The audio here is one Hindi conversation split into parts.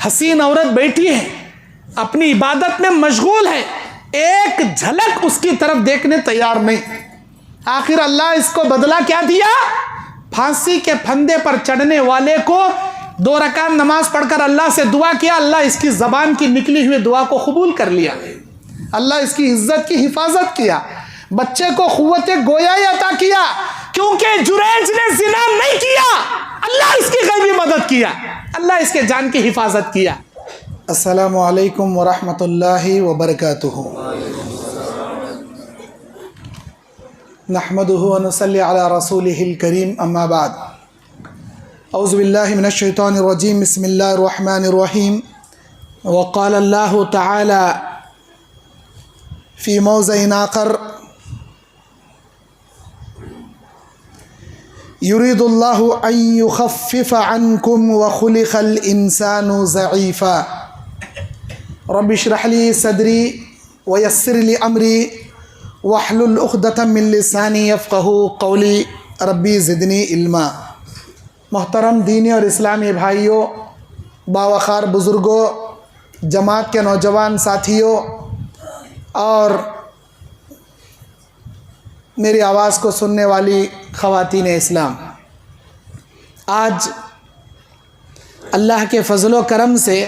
हसीन औरत बैठी है, अपनी इबादत में मशगूल है, एक झलक उसकी तरफ देखने तैयार नहीं। आखिर अल्लाह इसको बदला क्या दिया? फांसी के फंदे पर चढ़ने वाले को 2 रकात नमाज पढ़कर अल्लाह से दुआ किया, अल्लाह इसकी ज़बान की निकली हुई दुआ को कबूल कर लिया, अल्लाह इसकी इज्जत की हिफाजत किया, बच्चे को क़ुव्वत गोयाई अता किया, क्योंकि जुरैज ने जिना नहीं किया, अल्लाह इसकी गैबी मदद किया, अल्लाह इसके जान की हिफाजत किया। अस्सलामु अलैकुम व रहमतुल्लाहि व बरकातुहू। नहमदुहु व नुसल्ली अला रसूलिहिल करीम, अम्मा बाद। औज़ु बिल्लाहि मिनश शैतानिर रजीम, बिस्मिल्लाहिर रहमानिर रहीम। व क़ाल अल्लाहु तआला फ़ी मौज़िन आख़र, युरीदुल्लाहु अन युख़फ़्फ़िफ़ अन्कुम व ख़ुलिक़ल इंसानु ज़ईफ़ा। रब्बि इश्रह ली सदरी व यस्सिर ली अमरी वहलुल उक़दतम मिन लिसानी यफ़क़हू क़ौली, रब्बी ज़िदनी इल्मा। मोहतरम दीनी और इस्लामी भाइयों, बावक़ार बुज़ुर्गों, जमात के नौजवान साथियों और मेरी आवाज़ को सुनने वाली ख़वातीन इस्लाम, आज अल्लाह के फ़ज़ल व करम से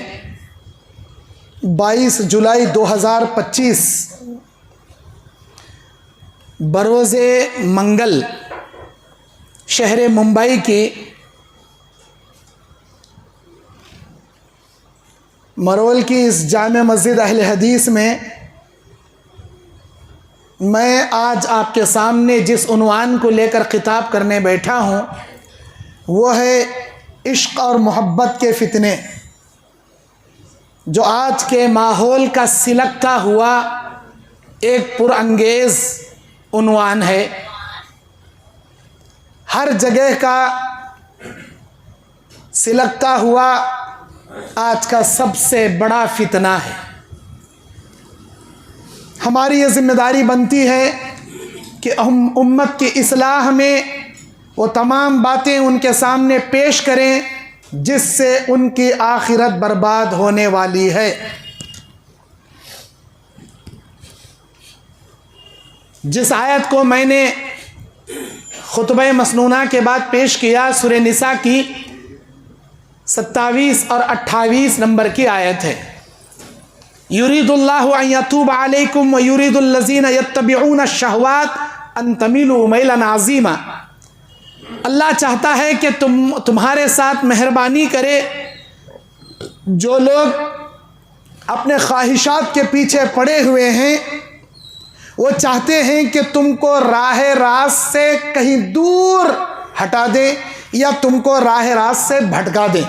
22 जुलाई 2025 बरोज़े मंगल शहर मुंबई की मरोल की इस जामे मस्जिद अहले हदीस में मैं आज आपके सामने जिस उन्वान को लेकर खिताब करने बैठा हूँ वो है इश्क़ और मोहब्बत के फितने, जो आज के माहौल का सिलकता हुआ एक पुरअंगेज़ उन्वान है। हर जगह का सिलकता हुआ आज का सबसे बड़ा फितना है। हमारी ये ज़िम्मेदारी बनती है कि हम उम्मत की इस्लाह में वो तमाम बातें उनके सामने पेश करें जिससे उनकी आखिरत बर्बाद होने वाली है। जिस आयत को मैंने खुतबा मसनूना के बाद पेश किया, सूरह निसा की 27 और 28 नंबर की आयत है। युरीदुल्लाहु अन यतूब अलैकुम व युरीदुल लज़ीना यत्तबिऊन अश-शहवात अन तमीलू मैलन अज़ीमा। अल्लाह चाहता है कि तुम्हारे साथ मेहरबानी करे, जो लोग अपने ख्वाहिशात के पीछे पड़े हुए हैं वो चाहते हैं कि तुमको राह रास्त से कहीं दूर हटा दें या तुमको राह रास्त से भटका दें।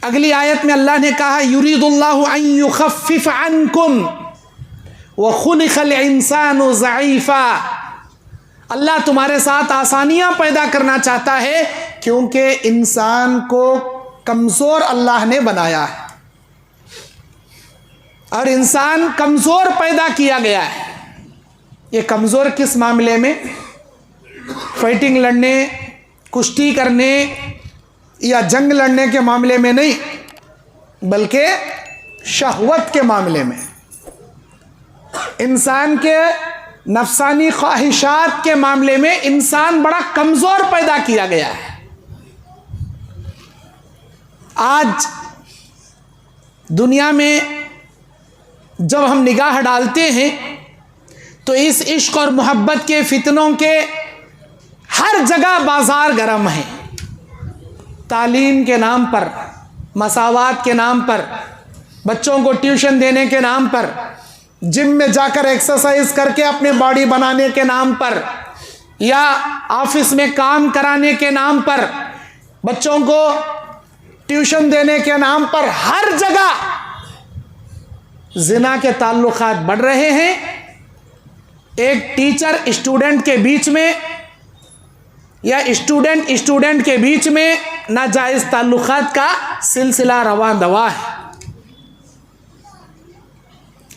अगली आयत में अल्लाह ने कहा, युरीदुल्लाहु अन युख़फ़्फ़िफ़ अन्कुम व ख़ुलिक़ल इंसानु ज़ईफ़ा। अल्लाह तुम्हारे साथ आसानियाँ पैदा करना चाहता है क्योंकि इंसान को कमज़ोर अल्लाह ने बनाया है और इंसान कमज़ोर पैदा किया गया है। ये कमज़ोर किस मामले में? फाइटिंग लड़ने, कुश्ती करने या जंग लड़ने के मामले में नहीं, बल्कि शहवत के मामले में, इंसान के नफसानी ख्वाहिशात के मामले में इंसान बड़ा कमज़ोर पैदा किया गया है। आज दुनिया में जब हम निगाह डालते हैं तो इस इश्क और मोहब्बत के फितनों के हर जगह बाजार गर्म है। तालीम के नाम पर, मसावात के नाम पर, बच्चों को ट्यूशन देने के नाम पर, जिम में जाकर एक्सरसाइज करके अपने बॉडी बनाने के नाम पर, या ऑफिस में काम कराने के नाम पर, बच्चों को ट्यूशन देने के नाम पर हर जगह जिना के ताल्लुकात बढ़ रहे हैं। एक टीचर स्टूडेंट के बीच में या स्टूडेंट के बीच में नाजायज़ ताल्लुकात का सिलसिला रवा दवा है।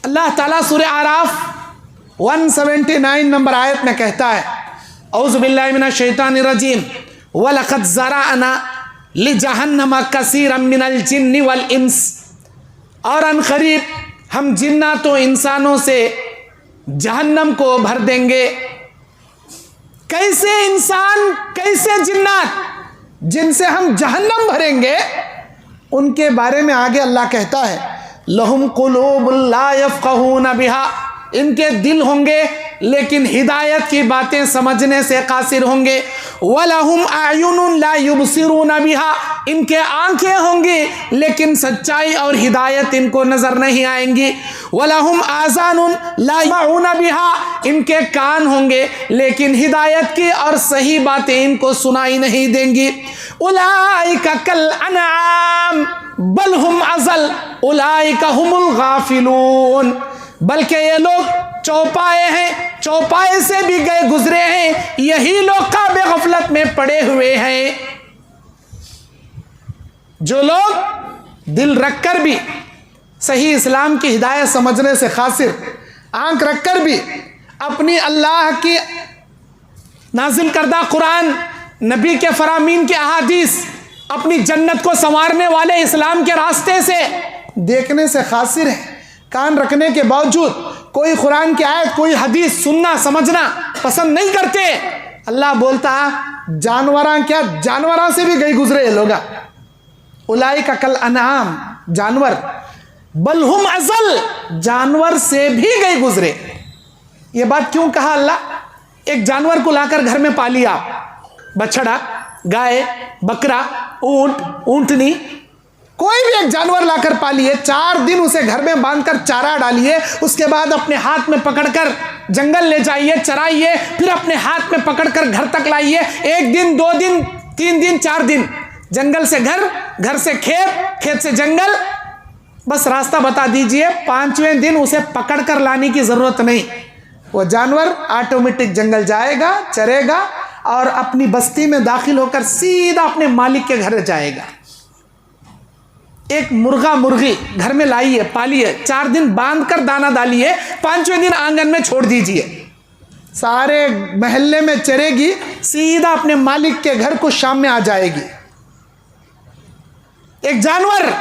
अल्लाह ताला सूरह आराफ 179 नंबर आयत में कहता है, औज़ु बिल्लाहि मिनश शैतानिर रजीम, वलक़द ज़रअना लि जहन्नम कसीरम मिनल जिन्नि वल इंस, और अनकरीब हम जिन्नातों इंसानों से जहन्नम को भर देंगे। कैसे इंसान, कैसे जिन्नात जिनसे हम जहन्नम भरेंगे, उनके बारे में आगे अल्लाह कहता है लहुम कुलूबुन ला यफ़क़हून बिहा, इनके दिल होंगे लेकिन हिदायत की बातें समझने से कासिर होंगे। वलहुम आयुनुन ला युबसिरून बिहा, इनके आंखें होंगी लेकिन सच्चाई और हिदायत इनको नजर नहीं आएंगी। वलहुम आज़ानुन ला यस्मऊन बिहा, इनके कान होंगे लेकिन हिदायत की और सही बातें इनको सुनाई नहीं देंगी। उलाइका कल अनआम बल हुम अज़ल उलाइका हुमुल गाफिलून, बल्कि ये लोग चौपाए हैं, चौपाए से भी गए गुजरे हैं, यही लोग काबे गफलत में पड़े हुए हैं। जो लोग दिल रखकर भी सही इस्लाम की हिदायत समझने से खासिर, आंख रखकर भी अपनी अल्लाह की नाजिल करदा कुरान, नबी के फरामीन के अहादीस, अपनी जन्नत को संवारने वाले इस्लाम के रास्ते से देखने से खासिर है, कान रखने के बावजूद कोई कुरान की आयत, कोई हदीस सुनना समझना पसंद नहीं करते। अल्लाह बोलता जानवरां, क्या जानवरां से भी गई गुजरे लोग। उलाइका कल अनआम, जानवर, बल हुम अज़ल, जानवर से भी गए गुजरे। ये बात क्यों कहा अल्लाह? एक जानवर को लाकर घर में पाली आप, बछड़ा, गाय, बकरा, ऊंट, ऊंटनी, कोई भी एक जानवर लाकर पालिए, 4 दिन उसे घर में बांधकर चारा डालिए, उसके बाद अपने हाथ में पकड़कर जंगल ले जाइए, चराइए, फिर अपने हाथ में पकड़कर घर तक लाइए। 1 दिन, 2 दिन, 3 दिन, 4 दिन, जंगल से घर, घर से खेत, खेत से जंगल, बस रास्ता बता दीजिए। 5वें दिन उसे पकड़कर लाने की जरूरत नहीं, वो जानवर ऑटोमेटिक जंगल जाएगा, चरेगा और अपनी बस्ती में दाखिल होकर सीधा अपने मालिक के घर जाएगा। एक मुर्गा मुर्गी घर में लाइए, पालिए, 4 दिन बांधकर दाना डालिए, 5वें दिन आंगन में छोड़ दीजिए, सारे महल्ले में चरेगी, सीधा अपने मालिक के घर को शाम में आ जाएगी। एक जानवर,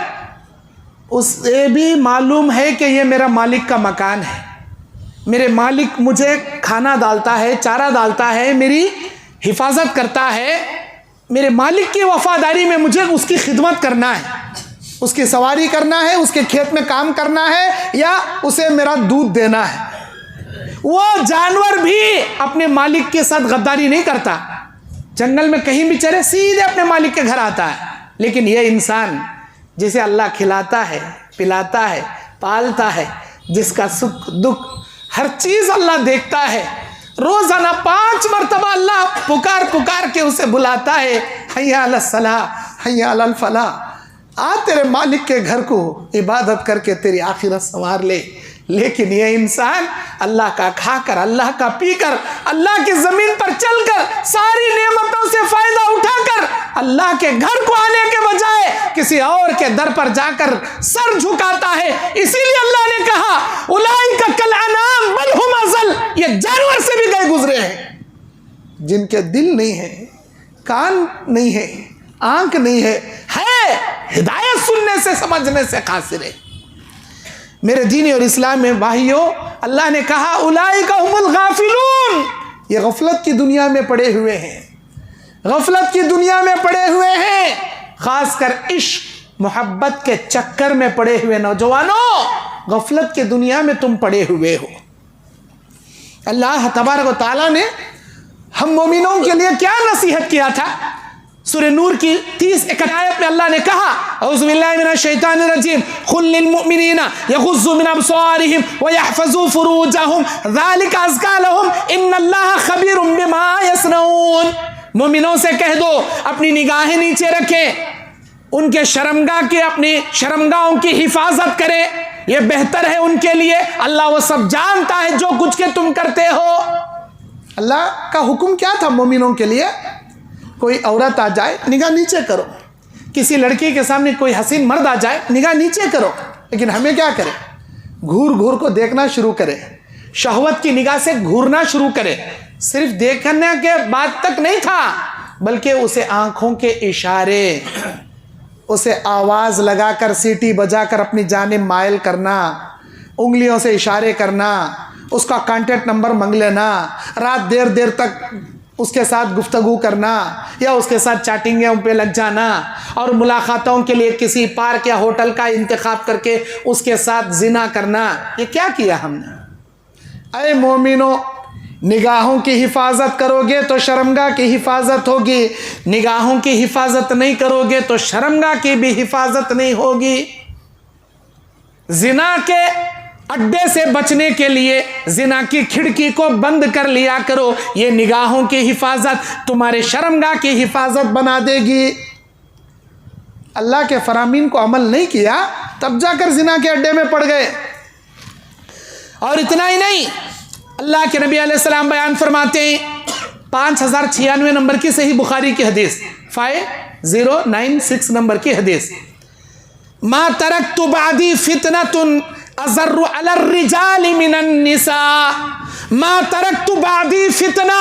उसे भी मालूम है कि ये मेरा मालिक का मकान है, मेरे मालिक मुझे खाना डालता है, चारा डालता है, मेरी हिफाजत करता है, मेरे मालिक की वफादारी में मुझे उसकी खिदमत करना है, उसकी सवारी करना है, उसके खेत में काम करना है, या उसे मेरा दूध देना है। वो जानवर भी अपने मालिक के साथ गद्दारी नहीं करता, जंगल में कहीं भी चरे सीधे अपने मालिक के घर आता है। लेकिन ये इंसान जिसे अल्लाह खिलाता है, पिलाता है, पालता है, जिसका सुख दुख हर चीज अल्लाह देखता है, रोजाना 5 मरतबा अल्लाह पुकार पुकार के उसे बुलाता है, हय्या अलस सलाह, हय्या अलल फलाह, आ तेरे मालिक के घर को इबादत करके तेरी आखिरत संवार ले। लेकिन ये इंसान अल्लाह का खाकर, अल्लाह का पीकर, अल्लाह की जमीन पर चलकर, सारी नेमतों से फायदा उठाकर अल्लाह के घर को आने के बजाय किसी और के दर पर जाकर सर झुकाता है। इसीलिए अल्लाह ने कहा उलाइका कल अनाम बल हुम अज़ल, ये जानवर से भी गए गुजरे हैं, जिनके दिल नहीं है, कान नहीं है, आंख नहीं है हिदायत सुनने से समझने से कासिर है। मेरे दीन और इस्लाम में भाइयों, अल्लाह ने कहा उलाइका हुमुल गाफिलून, ये गफलत की दुनिया में पड़े हुए हैं, गफलत की दुनिया में पड़े हुए हैं, खासकर इश्क मोहब्बत के चक्कर में पड़े हुए नौजवानों, गफलत की दुनिया में तुम पड़े हुए हो। अल्लाह तबारक व तआला ने हम मोमिनों के लिए क्या नसीहत किया था? सूरह नूर की 30-31 आयत में अल्लाह ने कहा औज़ु बिल्लाहि मिनश शैतानिर रजीम कुल लिल मुमिनीना यग़ुज़्ज़ू मिन अब्सारिहिम व यहफ़ज़ू फ़ुरूजहुम ज़ालिका अज़का लहुम इन्नल्लाहा ख़बीरुम बिमा यस्नऊन। मोमिनों से कह दो अपनी निगाहें नीचे रखें, उनके शर्मगाह की, अपनी शर्मगाहों की हिफाजत करें, यह बेहतर है उनके लिए, अल्लाह वो सब जानता है जो कुछ के तुम करते हो। अल्लाह का हुक्म क्या था मोमिनों के लिए? कोई औरत आ जाए निगाह नीचे करो, किसी लड़की के सामने कोई हसीन मर्द आ जाए निगाह नीचे करो। लेकिन हमें क्या करें? घूर घूर को देखना शुरू करें, शहवत की निगाह से घूरना शुरू करें। सिर्फ देखने के बाद तक नहीं था, बल्कि उसे आँखों के इशारे, उसे आवाज़ लगाकर सीटी बजाकर अपनी जानिब मायल करना, उंगलियों से इशारे करना, उसका कांटेक्ट नंबर मांग लेना, रात देर देर तक उसके साथ गुफ्तगू करना या उसके साथ चैटिंगों पे लग जाना और मुलाकातों के लिए किसी पार्क या होटल का इंतखाब करके उसके साथ जिना करना, ये क्या किया हमने? अरे मोमिनो, निगाहों की हिफाजत करोगे तो शर्मगाह की हिफाजत होगी, निगाहों की हिफाजत नहीं करोगे तो शर्मगाह की भी हिफाजत नहीं होगी। जिना के अड्डे से बचने के लिए जिना की खिड़की को बंद कर लिया करो, ये निगाहों की हिफाजत तुम्हारे शर्मगाह की हिफाजत बना देगी। अल्लाह के फरामीन को अमल नहीं किया, तब जाकर जिना के अड्डे में पड़ गए। और इतना ही नहीं, अल्लाह के नबी अलैहिस्सलाम बयान फरमाते हैं 5096 नंबर की सही बुखारी की हदीस, 5096 नंबर की हदीस, मा तरक्तु बादी फितनतुन अज़र्रु अला रिजाली मिनन निसा, मा तरक्तु बादी फितना,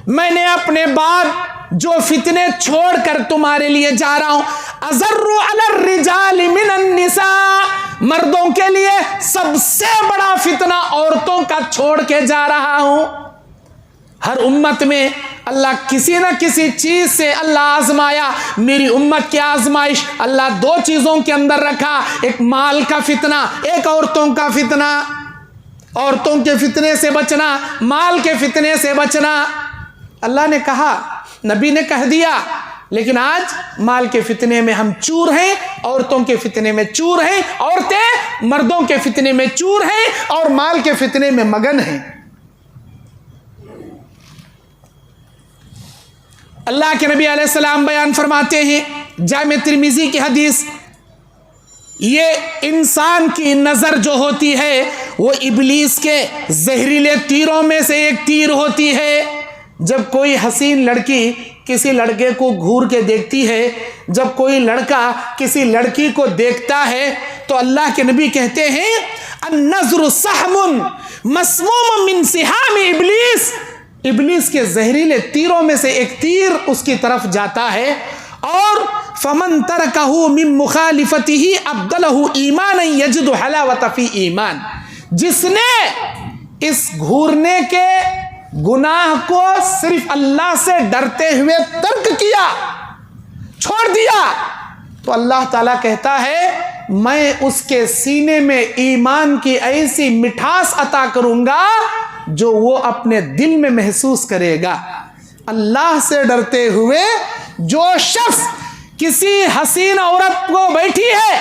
मैंने अपने बाद जो फितने छोड़कर तुम्हारे लिए जा रहा हूं, अज़र्रु अला रिजाली मिनन निसा, मर्दों के लिए सबसे बड़ा फितना औरतों का छोड़ के जा रहा हूं। हर उम्मत में अल्लाह किसी न किसी चीज से अल्लाह आजमाया। मेरी उम्मत की आजमाइश अल्लाह दो चीजों के अंदर रखा, एक माल का फितना, एक औरतों का फितना। औरतों के फितने से बचना, माल के फितने से बचना, अल्लाह ने कहा, नबी ने कह दिया। लेकिन आज माल के फितने में हम चूर हैं, औरतों के फितने में चूर हैं, औरतें मर्दों के फितने में चूर हैं और माल के फितने में मगन हैं। अल्लाह के नबी अलैहिस्सलाम बयान फरमाते हैं, जामे तिर्मिज़ी की हदीस, ये इंसान की नज़र जो होती है वो इब्लीस के जहरीले तीरों में से एक तीर होती है। जब कोई हसीन लड़की किसी लड़के को घूर के देखती है, जब कोई लड़का किसी लड़की को देखता है, तो अल्लाह के नबी कहते हैं, अन्नज़्रु सहमुन मस्मूम मिन सिहाम इब्लीस, इब्लीस के जहरीले तीरों में से एक तीर उसकी तरफ जाता है। और फमन तरकहु मिन मुखालिफतिही अब्दलहु ईमान यजिदु हलावत फी ईमान, जिसने इस घूरने के गुनाह को सिर्फ अल्लाह से डरते हुए तर्क किया, छोड़ दिया, तो अल्लाह ताला कहता है मैं उसके सीने में ईमान की ऐसी मिठास अता करूंगा जो वो अपने दिल में महसूस करेगा। अल्लाह से डरते हुए जो शख्स किसी हसीन औरत को बैठी है,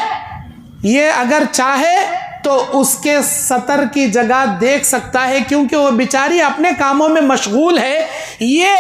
ये अगर चाहे तो उसके सतर की जगह देख सकता है, क्योंकि वो बेचारी अपने कामों में मशगूल है। ये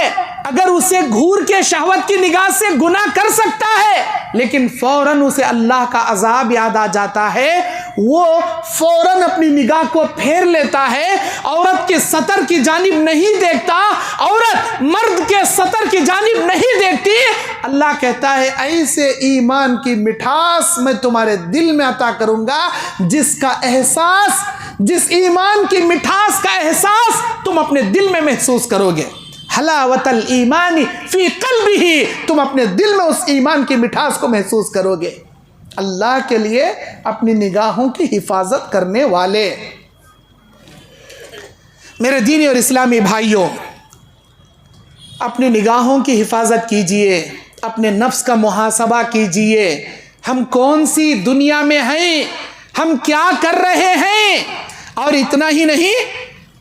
अगर उसे घूर के शहवत की निगाह से गुनाह कर सकता है, लेकिन फौरन उसे अल्लाह का अजाब याद आ जाता है, वो फौरन अपनी निगाह को फेर लेता है, औरत के सतर की जानिब नहीं देखता, औरत मर्द के सतर की जानिब नहीं देखती। अल्लाह कहता है ऐसे ईमान की मिठास मैं तुम्हारे दिल में अता करूंगा, जिसका एहसास, जिस ईमान की मिठास का एहसास तुम अपने दिल में महसूस करोगे। हलावतल ईमानी फी क़ल्बिही, तुम अपने दिल में उस ईमान की मिठास को महसूस करोगे। अल्लाह के लिए अपनी निगाहों की हिफाजत करने वाले मेरे दीनी और इस्लामी भाइयों, अपनी निगाहों की हिफाजत कीजिए, अपने नफ्स का मुहासबा कीजिए। हम कौन सी दुनिया में हैं, हम क्या कर रहे हैं, और इतना ही नहीं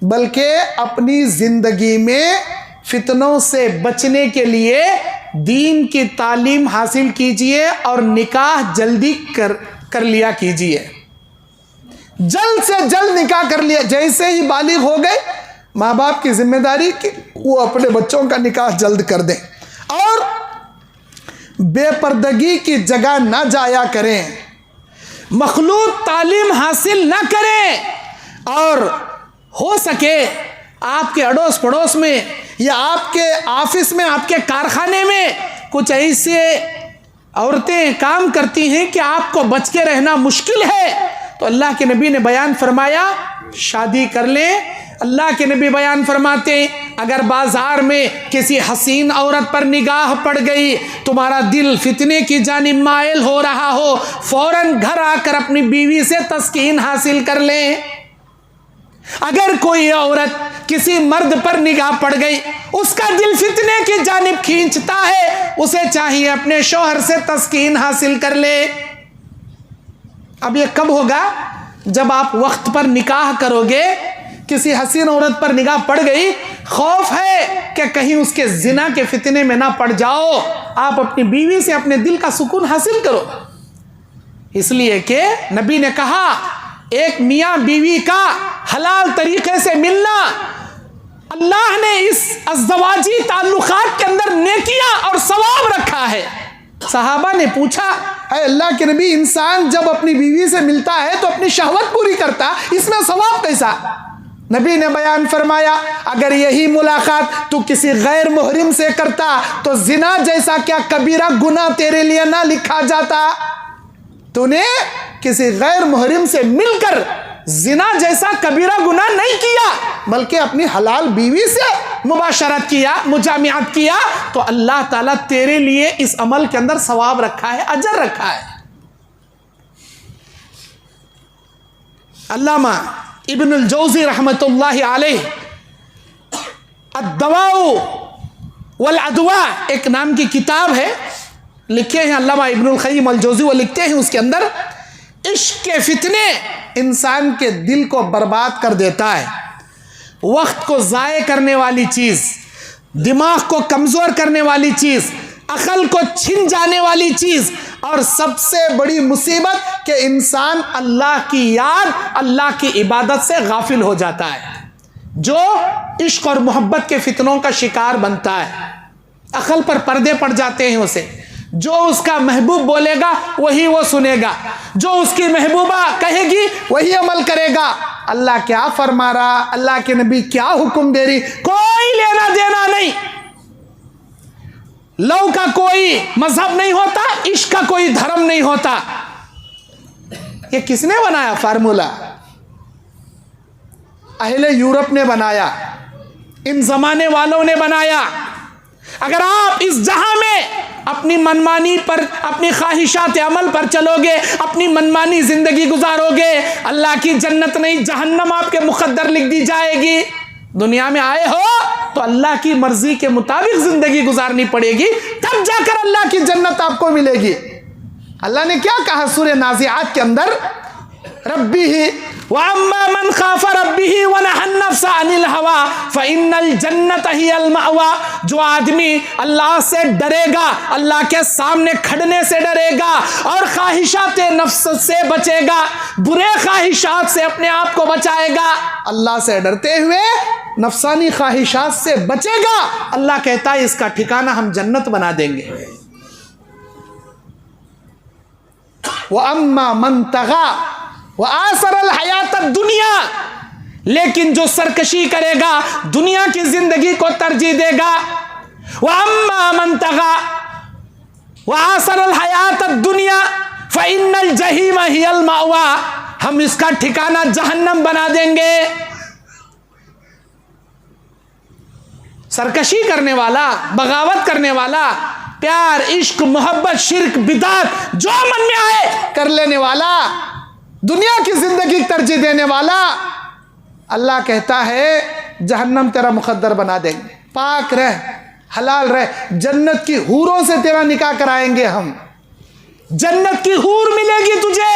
बल्कि अपनी ज़िंदगी में फितनों से बचने के लिए दीन की तालीम हासिल कीजिए और निकाह जल्दी कर लिया कीजिए। जल्द से जल्द निकाह कर लिया। जैसे ही बालिग हो गए, माँ बाप की जिम्मेदारी कि वो अपने बच्चों का निकाह जल्द कर दें और बेपर्दगी की जगह ना जाया करें, मखलूत तालीम हासिल ना करें, और हो सके आपके अड़ोस पड़ोस में या आपके ऑफिस में, आपके कारखाने में कुछ ऐसे औरतें काम करती हैं कि आपको बच के रहना मुश्किल है, तो अल्लाह के नबी ने बयान फरमाया शादी कर लें। अल्लाह के नबी बयान फरमाते अगर बाजार में किसी हसीन औरत पर निगाह पड़ गई, तुम्हारा दिल फितने की जानिब माइल हो रहा हो, फौरन घर आकर अपनी बीवी से तस्कीन हासिल कर लें। अगर कोई औरत किसी मर्द पर निगाह पड़ गई, उसका दिल फितने की जानिब खींचता है, उसे चाहिए अपने शौहर से तस्कीन हासिल कर ले। अब ये कब होगा? जब आप वक्त पर निकाह करोगे, किसी हसीन औरत पर निगाह पड़ गई, खौफ है कि कहीं उसके जिना के फितने में ना पड़ जाओ, आप अपनी बीवी से अपने दिल का सुकून हासिल करो। इसलिए कि नबी ने कहा, एक मियाँ बीवी का हलाल तरीके से मिलना, अल्लाह ने इस अज़्ज़वाजी ताल्लुकात के अंदर नेकियां और सवाब रखा है। सहाबा ने पूछा, अल्लाह के नबी, इंसान जब अपनी बीवी से मिलता है तो अपनी शहवत पूरी करता, इसमें सवाब कैसा? नबी ने बयान फरमाया, अगर यही मुलाकात तू किसी गैर मुहरिम से करता तो जिना जैसा क्या कबीरा गुनाह तेरे लिए ना लिखा जाता। तूने किसी गैर मुहरिम से मिलकर जिना जैसा कबीरा गुनाह नहीं किया, बल्कि अपनी हलाल बीवी से मुबाशरत किया, मुजामियात किया, तो अल्लाह ताला तेरे लिए इस अमल के अंदर सवाब रखा है, अजर रखा है। अल्लामा इब्नुल जौज़ी रहमतुल्लाहि अलैह अद्दवाउ वल अदवा एक नाम की किताब है, लिखे हैं अल्लामा इब्नुल क़य्यिम अल जौज़ी। वो लिखते हैं उसके अंदर, इश्क के फितने इंसान के दिल को बर्बाद कर देता है, वक्त को ज़ाये करने वाली चीज़, दिमाग को कमज़ोर करने वाली चीज़, अकल को छिन जाने वाली चीज़, और सबसे बड़ी मुसीबत कि इंसान अल्लाह की याद, अल्लाह की इबादत से गाफिल हो जाता है। जो इश्क और मोहब्बत के फितनों का शिकार बनता है, अकल पर पर्दे पड़ जाते हैं उसे। जो उसका महबूब बोलेगा वही वो सुनेगा, जो उसकी महबूबा कहेगी वही अमल करेगा। अल्लाह क्या फरमा रहा, अल्लाह के नबी क्या हुक्म दे रही, कोई लेना देना नहीं। लव का कोई मजहब नहीं होता, इश्क का कोई धर्म नहीं होता। ये किसने बनाया फार्मूला? अहले यूरोप ने बनाया, इन जमाने वालों ने बनाया। अगर आप इस जहां में अपनी मनमानी पर, अपनी ख्वाहिशात अमल पर चलोगे, अपनी मनमानी जिंदगी गुजारोगे, अल्लाह की जन्नत नहीं जहन्नम आपके मुकद्दर लिख दी जाएगी। दुनिया में आए हो तो अल्लाह की मर्जी के मुताबिक जिंदगी गुजारनी पड़ेगी, तब जाकर अल्लाह की जन्नत आपको मिलेगी। अल्लाह ने क्या कहा सूरह नाज़िआत के अंदर, रब्बिही व अम्मा मन खाफा रब्बिही व नहन नफ्सा अनिल हवा फ़इन्नल जन्नत हियल मअवा। जो आदमी अल्लाह से डरेगा, अल्लाह के सामने खड़ने से डरेगा और ख्वाहिशात नफ्स से बचेगा, बुरे ख्वाहिशात से अपने आप को बचाएगा, अल्लाह से डरते हुए नफसानी ख्वाहिशात से बचेगा, अल्लाह कहता है इसका ठिकाना हम जन्नत बना देंगे। व अम्मा मन तगा व आसरल हयात दुनिया, लेकिन जो सरकशी करेगा, दुनिया की जिंदगी को तरजीह देगा, व अम्मा मन तगा व आसरल हयात दुनिया फ़इन्नल जहीम हियल मअवा, हम इसका ठिकाना जहन्नम बना देंगे। सरकशी करने वाला, बगावत करने वाला, प्यार, इश्क, मोहब्बत, शिर्क, बिदात जो मन में आए कर लेने वाला, दुनिया की जिंदगी तरजीह देने वाला, अल्लाह कहता है जहन्नम तेरा मुकद्दर बना देंगे। पाक रह, हलाल रह, जन्नत की हूरों से तेरा निकाह कराएंगे हम। जन्नत की हूर मिलेगी तुझे।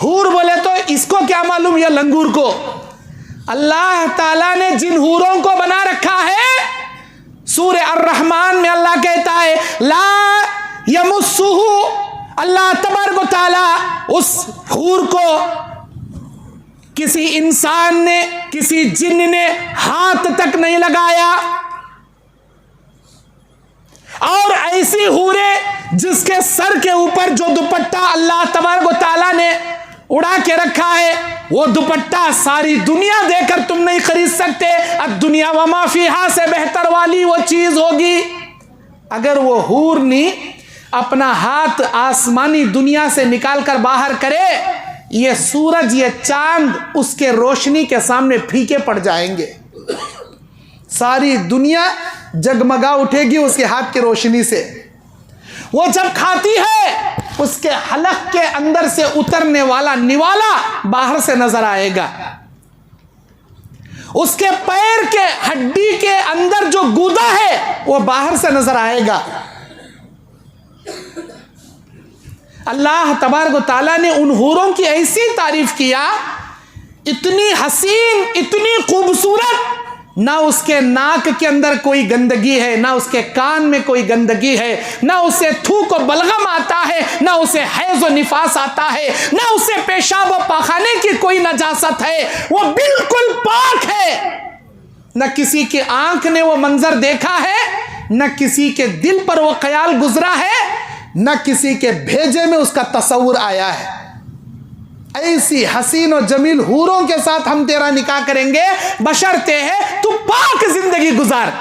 हूर बोले तो इसको क्या मालूम, या लंगूर को। अल्लाह ताला ने जिन हूरों को बना रखा है, सूरह अर्रहमान में अल्लाह कहता है ला यमुस्सुहु, अल्लाह तबारक व तआला उस हूर को किसी इंसान ने, किसी जिन्न ने हाथ तक नहीं लगाया। और ऐसी हूरे जिसके सर के ऊपर जो दुपट्टा अल्लाह तबारक व तआला ने उड़ा के रखा है, वो दुपट्टा सारी दुनिया देकर तुम नहीं खरीद सकते। अब दुनिया व मा फीहा से बेहतर वाली वो चीज होगी। अगर वो हूरनी अपना हाथ आसमानी दुनिया से निकाल कर बाहर करे, ये सूरज, ये चांद उसके रोशनी के सामने फीके पड़ जाएंगे। सारी दुनिया जगमगा उठेगी उसके हाथ की रोशनी से। वो जब खाती है उसके हलक के अंदर से उतरने वाला निवाला बाहर से नजर आएगा। उसके पैर के हड्डी के अंदर जो गूदा है वो बाहर से नजर आएगा। अल्लाह तबारक व तआला ने उन हूरों की ऐसी तारीफ किया, इतनी हसीन, इतनी खूबसूरत, ना उसके नाक के अंदर कोई गंदगी है, ना उसके कान में कोई गंदगी है, ना उसे थूक और बलगम आता है, ना उसे हैज और निफास आता है, ना उसे पेशाब और पाखाने की कोई नजासत है। वो बिल्कुल पाक है। न किसी की आंख ने वो मंजर देखा है, न किसी के दिल पर वो ख्याल गुजरा है, न किसी के भेजे में उसका तस्वुर आया है। ऐसी हसीन और जमील हूरों के साथ हम तेरा निकाह करेंगे, बशर्ते है तू पाक जिंदगी गुजार।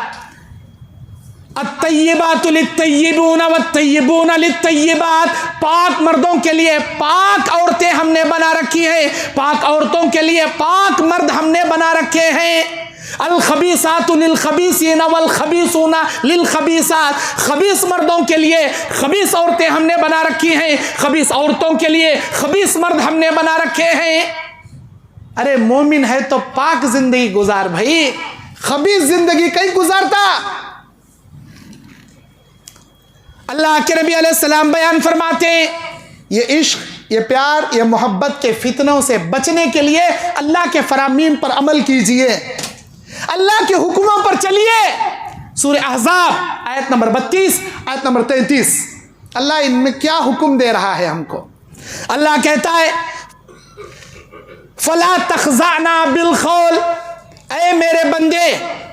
अत्तय्यिबातु लित्तय्यिबून वत्तय्यिबून लित्तय्यिबात, पाक मर्दों के लिए पाक औरतें हमने बना रखी हैं, पाक औरतों के लिए पाक मर्द हमने बना रखे हैं। अल खबीसातु लिल खबीसीन वल खबीसूना लिल खबीसात, खबीस मर्दों के लिए खबीस औरतें हमने बना रखी हैं, खबीस औरतों के लिए खबीस मर्द हमने बना रखे हैं। अरे मोमिन है तो पाक जिंदगी गुजार भाई, खबीस जिंदगी कहीं गुजारता। अल्लाह के नबी अलैहिस्सलाम बयान फरमाते, ये इश्क, ये प्यार, ये मोहब्बत के फितनों से बचने के लिए अल्लाह के फरामीन पर अमल कीजिए, अल्लाह के हुक्मों पर चलिए। सूरह अहज़ाब आयत नंबर 32, आयत नंबर 33, अल्लाह इनमें क्या हुक्म दे रहा है हमको। अल्लाह कहता है, फला तख़ज़अना बिल क़ौल, ऐ मेरे बंदे,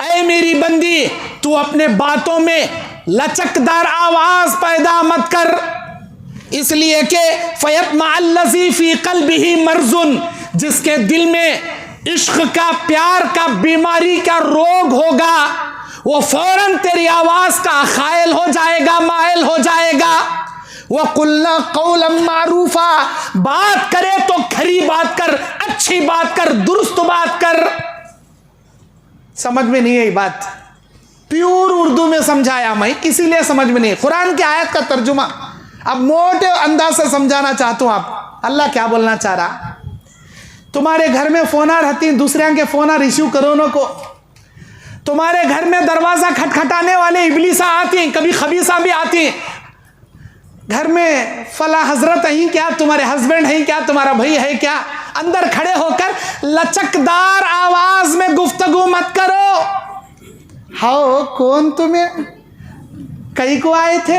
ऐ मेरी बंदी, तू अपने बातों में लचकदार आवाज पैदा मत कर, इसलिए कि फ़यत्मअल्लज़ी फ़ी क़ल्बिही मर्ज़ुन, जिसके दिल में इश्क का, प्यार का, बीमारी का रोग होगा, वो फौरन तेरी आवाज का खायल हो जाएगा, मायल हो जाएगा। वह कुल्ला कौलन मारूफा, बात करे तो खरी बात कर, अच्छी बात कर, दुरुस्त बात कर। समझ में नहीं आई बात, प्योर उर्दू में समझाया मैं, इसीलिए समझ में नहीं। कुरान की आयत का तर्जुमा अब मोटे अंदाज से समझाना चाहता हूं। आप अल्लाह क्या बोलना चाह रहा, तुम्हारे घर में फोना रहती, दूसरे के फोना रिसीव करो न को, तुम्हारे घर में दरवाजा खटखटाने वाले इबलीसा आती, कभी खबीसा भी आती, घर में फला हजरत है क्या, तुम्हारे हस्बैंड है क्या, तुम्हारा भाई है क्या, अंदर खड़े होकर लचकदार आवाज में गुफ्तगू मत करो। हाओ कौन तुम्हें, कई को आए थे,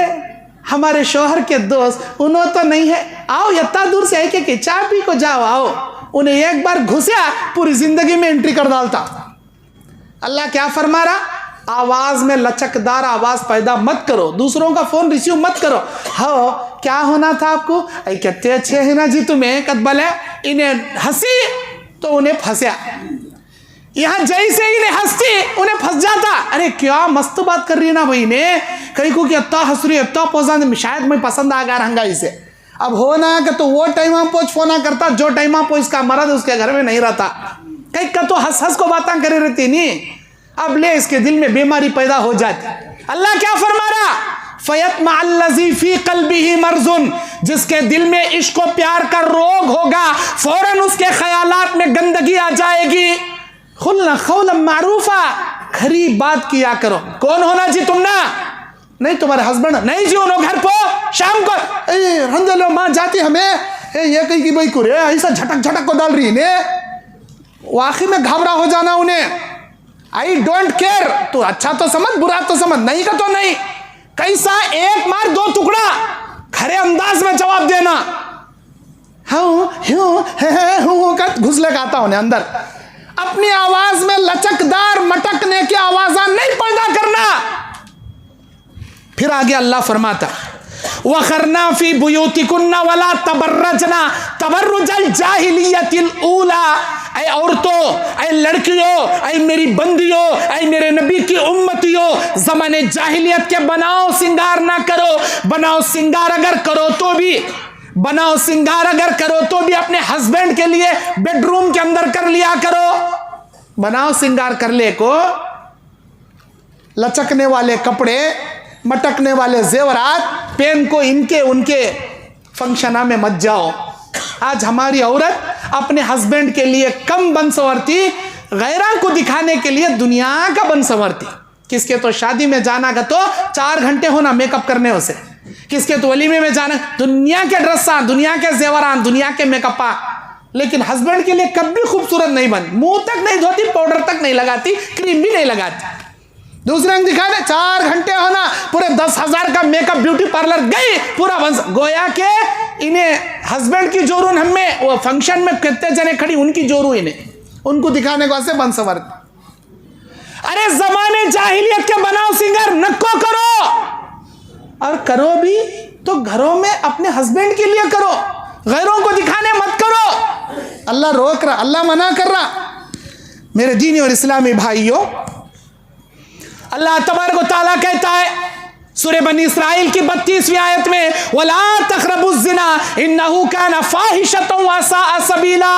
हमारे शोहर के दोस्त, उन्होंने तो नहीं है, आओ इतना दूर से है कि चाय पी को जाओ, आओ। उन्हें एक बार घुसा पूरी जिंदगी में एंट्री कर डालता। अल्लाह क्या फरमा रहा, आवाज में लचकदार आवाज पैदा मत करो, दूसरों का फोन रिसीव मत करो। हो क्या होना था आपको, अरे कितने अच्छे हैं ना जी तुम्हें, कदबल है, इन्हें हंसी तो उन्हें फंसा, यहाँ जैसे इन्हें हंसती उन्हें फंस जाता। अरे क्या मस्त बात कर रही है ना भाई ने, कहीं को कि इतना हंस रही है, इतना पसंद, शायद मैं पसंद आ गया रहूंगा इसे। अब हो ना कि तो वो टाइम आप पोच फोना करता, जो टाइम आप इसका मर्द उसके घर में नहीं रहता, कहीं का तो हंस हंस को बातें करे रहती नहीं, अब ले इसके दिल में बीमारी पैदा हो जाती। अल्लाह क्या फरमा रहा, फ़यत्मअल्लज़ी फ़ी क़ल्बिही मर्ज़ुन, जिसके दिल में इश्क व प्यार का रोग होगा, फौरन उसके ख्यालात में गंदगी आ जाएगी। खुल्ना क़ौलन मारूफा, खरी बात किया करो। कौन होना जी तुम ना, नहीं तुम्हारे हस्बैंड नहीं जी, उन्होंने घर को शाम को रंजलो माँ जाती हमें, ये कहीं की भाई कुरे ऐसा झटक झटक को डाल रही ने, वाकई में घबरा हो जाना उन्हें। आई डोंट केयर, तू अच्छा तो समझ, बुरा तो समझ, नहीं का तो नहीं, कैसा एक मार दो टुकड़ा, खरे अंदाज में जवाब देना। हाँ घुसले का आता उन्हें अंदर, अपनी आवाज में लचकदार मटकने की आवाज नहीं पैदा करना। फिर आगे अल्लाह फरमाता, वखरना फी बुयूतिकुन्ना वला तबर्रजना तबर्रुजल जाहिलियतिल ऊला। ऐ औरतों, ऐ लड़कियों, ऐ मेरी बंदियों, ऐ मेरे नबी की उम्मतियों, ज़माने जाहिलियत के बनाओ सिंगार ना करो। बनाओ सिंगार अगर करो तो भी, बनाओ सिंगार अगर करो तो भी अपने हस्बैंड के लिए बेडरूम के अंदर कर लिया करो। बनाओ सिंगार कर ले को लचकने वाले कपड़े, मटकने वाले जेवरात पहन को इनके उनके फंक्शना में मत जाओ। आज हमारी औरत अपने हस्बैंड के लिए कम बन संवरती, गैरों को दिखाने के लिए दुनिया का बन संवरती। किसके तो शादी में जाना का तो 4 घंटे होना मेकअप करने उसे, किसके तो वलीमे में जाना दुनिया के ड्रेसा, दुनिया के जेवरान, दुनिया के मेकअपा, लेकिन हस्बैंड के लिए कभी खूबसूरत नहीं बन, मुंह तक नहीं धोती, पाउडर तक नहीं लगाती, क्रीम भी नहीं लगाती। दूसरे को दिखाने 4 घंटे होना, पूरे 10,000 का मेकअप ब्यूटी पार्लर गई, पूरा बंस। गोया के इन्हें हस्बैंड की जोरू हमें वो फंक्शन में कितने जने खड़ी उनकी जोरू इन्हें, उनको दिखाने को ऐसे बन सवर। अरे जमाने जाहिलियत के बनाओ सिंगर नको करो, और करो भी तो घरों में अपने हस्बैंड के लिए करो, गैरों को दिखाने मत करो। अल्लाह रोक रहा, अल्लाह मना कर रहा। मेरे दीनी और इस्लामी भाइयों, अल्लाह तबारक व तआला कहता है सूरह बनी इस्राइल की 32वीं आयत में, वला तक़रबुज़ ज़िना इन्नहु काना फ़ाहिशतन व साअ सबीला,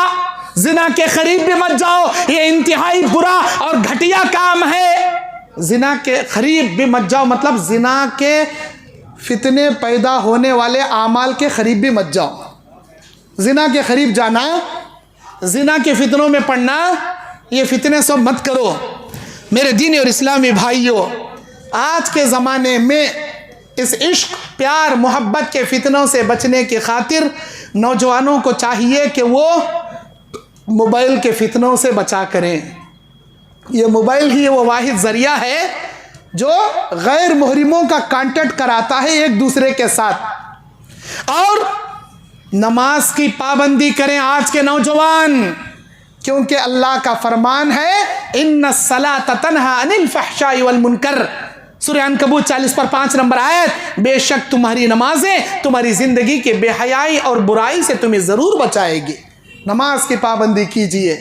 जिना के करीब भी मत जाओ, ये इंतहाई बुरा और घटिया काम है। जिना के करीब भी मत जाओ मतलब जिना के फितने पैदा होने वाले आमाल के करीब भी मत जाओ। जिना के करीब जाना, जिना के फितनों में पड़ना, ये फितने सब मत करो। मेरे दीनी और इस्लामी भाइयों, आज के ज़माने में इस इश्क, प्यार, मोहब्बत के फितनों से बचने की खातिर नौजवानों को चाहिए कि वो मोबाइल के फितनों से बचा करें। ये मोबाइल ही वो वाहिद ज़रिया है जो गैर मुहरिमों का कांटेक्ट कराता है एक दूसरे के साथ। और नमाज की पाबंदी करें आज के नौजवान, क्योंकि अल्लाह का फरमान है इन्नस्सलात तन्हा अनिल फहशाई वल मुनकर, सूरह अनकबूत 40 पर 5 नंबर आयत, बेशक तुम्हारी नमाजें तुम्हारी जिंदगी के बेहयाई और बुराई से तुम्हें ज़रूर बचाएगी। नमाज की पाबंदी कीजिए,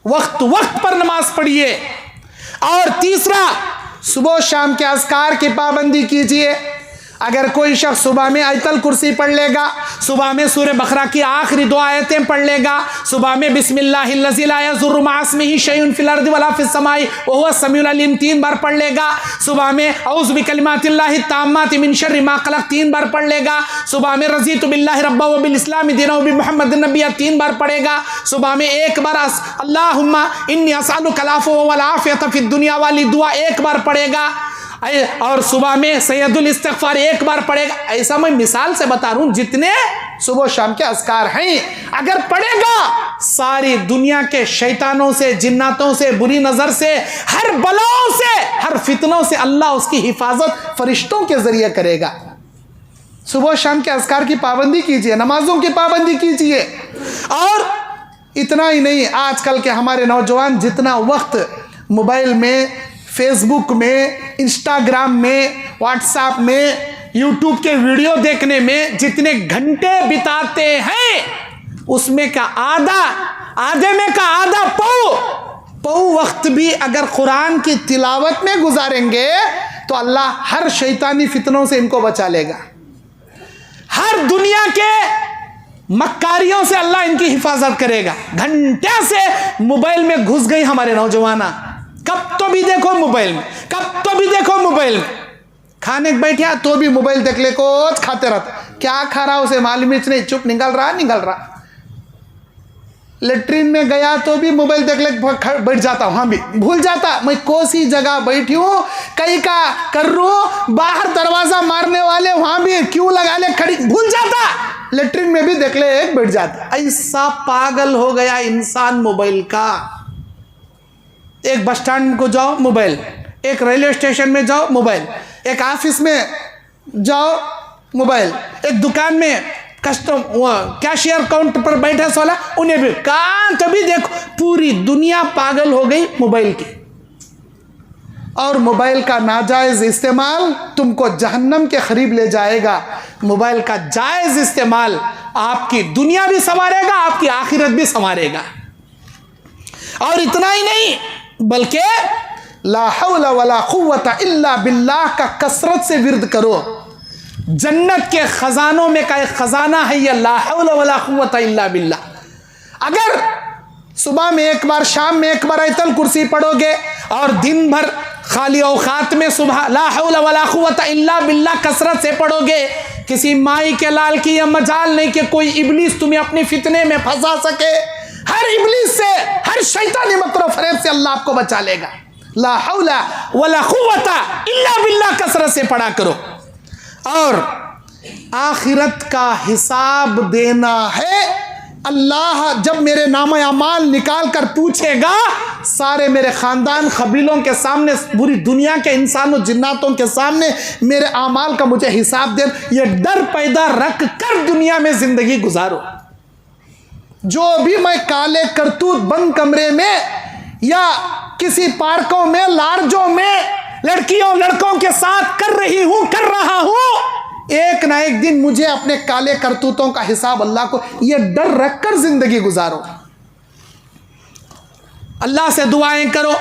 वक्त वक्त पर नमाज पढ़िए। और तीसरा, सुबह शाम के अज़कार की पाबंदी कीजिए। अगर कोई शख्स सुबह में आयतल कुर्सी पढ़ लेगा, सुबह में सूरह बकरा की आखिरी 2 आयतें पढ़ लेगा, सुबह में बिस्मिल्लाहिल्लज़ी ला यज़ुर्रु मअ इस्मिही शैउन फिल अर्दि वला फिस समाई व हुवा समीउल अलीम 3 बार पढ़ लेगा, सुबह में औज़ु बिकलिमातिल्लाहि ताम्माति मिन शर्रि मा खलक़ 3 बार पढ़ लेगा, सुबह में रज़ीतु बिल्लाहि रब्बा व बिल इस्लामी दीना व बि मुहम्मदिन नबिय्या 3 बार पढ़ेगा, सुबह में 1 बार अल्लाहुम्मा इन्नी असअलुका अल अफ़्व वल आफ़ियत फ़िद दुनिया वाली दुआ 1 बार पढ़ेगा, और सुबह में सैयदुल इस्तिग़फ़ार 1 बार पढ़ेगा। ऐसा मैं मिसाल से बता रहा हूं, जितने सुबह शाम के अज़कार हैं अगर पढ़ेगा, सारी दुनिया के शैतानों से, जिन्नातों से, बुरी नजर से, हर बलाओं से, हर फितनों से अल्लाह उसकी हिफाजत फरिश्तों के जरिए करेगा। सुबह शाम के अज़कार की पाबंदी कीजिए, नमाजों की पाबंदी कीजिए। और इतना ही नहीं, आजकल के हमारे नौजवान जितना वक्त मोबाइल में, फेसबुक में, इंस्टाग्राम में, व्हाट्सएप में, यूट्यूब के वीडियो देखने में जितने घंटे बिताते हैं, उसमें का आधे में का आधा पौ वक्त भी अगर कुरान की तिलावत में गुजारेंगे तो अल्लाह हर शैतानी फितनों से इनको बचा लेगा। हर दुनिया के मक्कारियों से अल्लाह इनकी हिफाजत करेगा। घंटे से मोबाइल में घुस गई हमारे नौजवाना, कब तो भी देखो मोबाइल में, कब तो भी देखो मोबाइल में। खाने बैठा तो भी मोबाइल देख ले, कुछ खाते रहता, क्या खा रहा उसे मालूम नहीं, चुप निकल रहा। लेट्रिन में गया तो भी मोबाइल देख ले, बैठ जाता, वहां भी भूल जाता मैं कौन सी जगह बैठी हूँ, कहीं का कर रू, बाहर दरवाजा मारने वाले वहां भी क्यों लगा ले खड़ी, भूल जाता। लेट्रिन में भी देख ले एक बैठ जाता। ऐसा पागल हो गया इंसान मोबाइल का। एक बस स्टैंड को जाओ मोबाइल, एक रेलवे स्टेशन में जाओ मोबाइल, एक ऑफिस में जाओ मोबाइल, एक दुकान में कैशियर काउंटर पर बैठे सोला उन्हें भी कहाँ तो भी देखो। पूरी दुनिया पागल हो गई मोबाइल की। और मोबाइल का नाजायज इस्तेमाल तुमको जहन्नम के करीब ले जाएगा। मोबाइल का जायज इस्तेमाल आपकी दुनिया भी संवारेगा, आपकी आखिरत भी संवारेगा। और इतना ही नहीं बल्कि ला हौला वला कुव्वता इल्ला बिल्लाह का कसरत से विर्द करो। जन्नत के खजानों में का एक खजाना है ये ला हौला वला कुव्वता इल्ला बिल्लाह। अगर सुबह में एक बार, शाम में एक बार आयतल कुर्सी पढ़ोगे और दिन भर खाली औकात में सुबह ला हौला वला कुव्वता इल्ला बिल्लाह कसरत से पढ़ोगे, किसी माई के लाल की यह मजाल नहीं कि कोई इब्लीस तुम्हें अपने फितने में फंसा सके। हर इब्लीस से, हर शैतानी मकरो फरेब से अल्लाह आपको बचा लेगा। ला हौला वला कुव्वता इल्ला बिल्लाह कसरत से पढ़ा करो। और आखिरत का हिसाब देना है। अल्लाह जब मेरे नाम अमाल निकाल कर पूछेगा, सारे मेरे ख़ानदान कबीलों के सामने, पूरी दुनिया के इंसानों जिन्नातों के सामने मेरे अमाल का मुझे हिसाब दे, ये डर पैदा रख कर दुनिया में ज़िंदगी गुजारो। जो भी मैं काले करतूत बंद कमरे में या किसी पार्कों में, लार्जों में लड़कियों लड़कों के साथ कर रहा हूँ, एक ना एक दिन मुझे अपने काले करतूतों का हिसाब अल्लाह को, यह डर रखकर जिंदगी गुजारो। अल्लाह से दुआएं करो,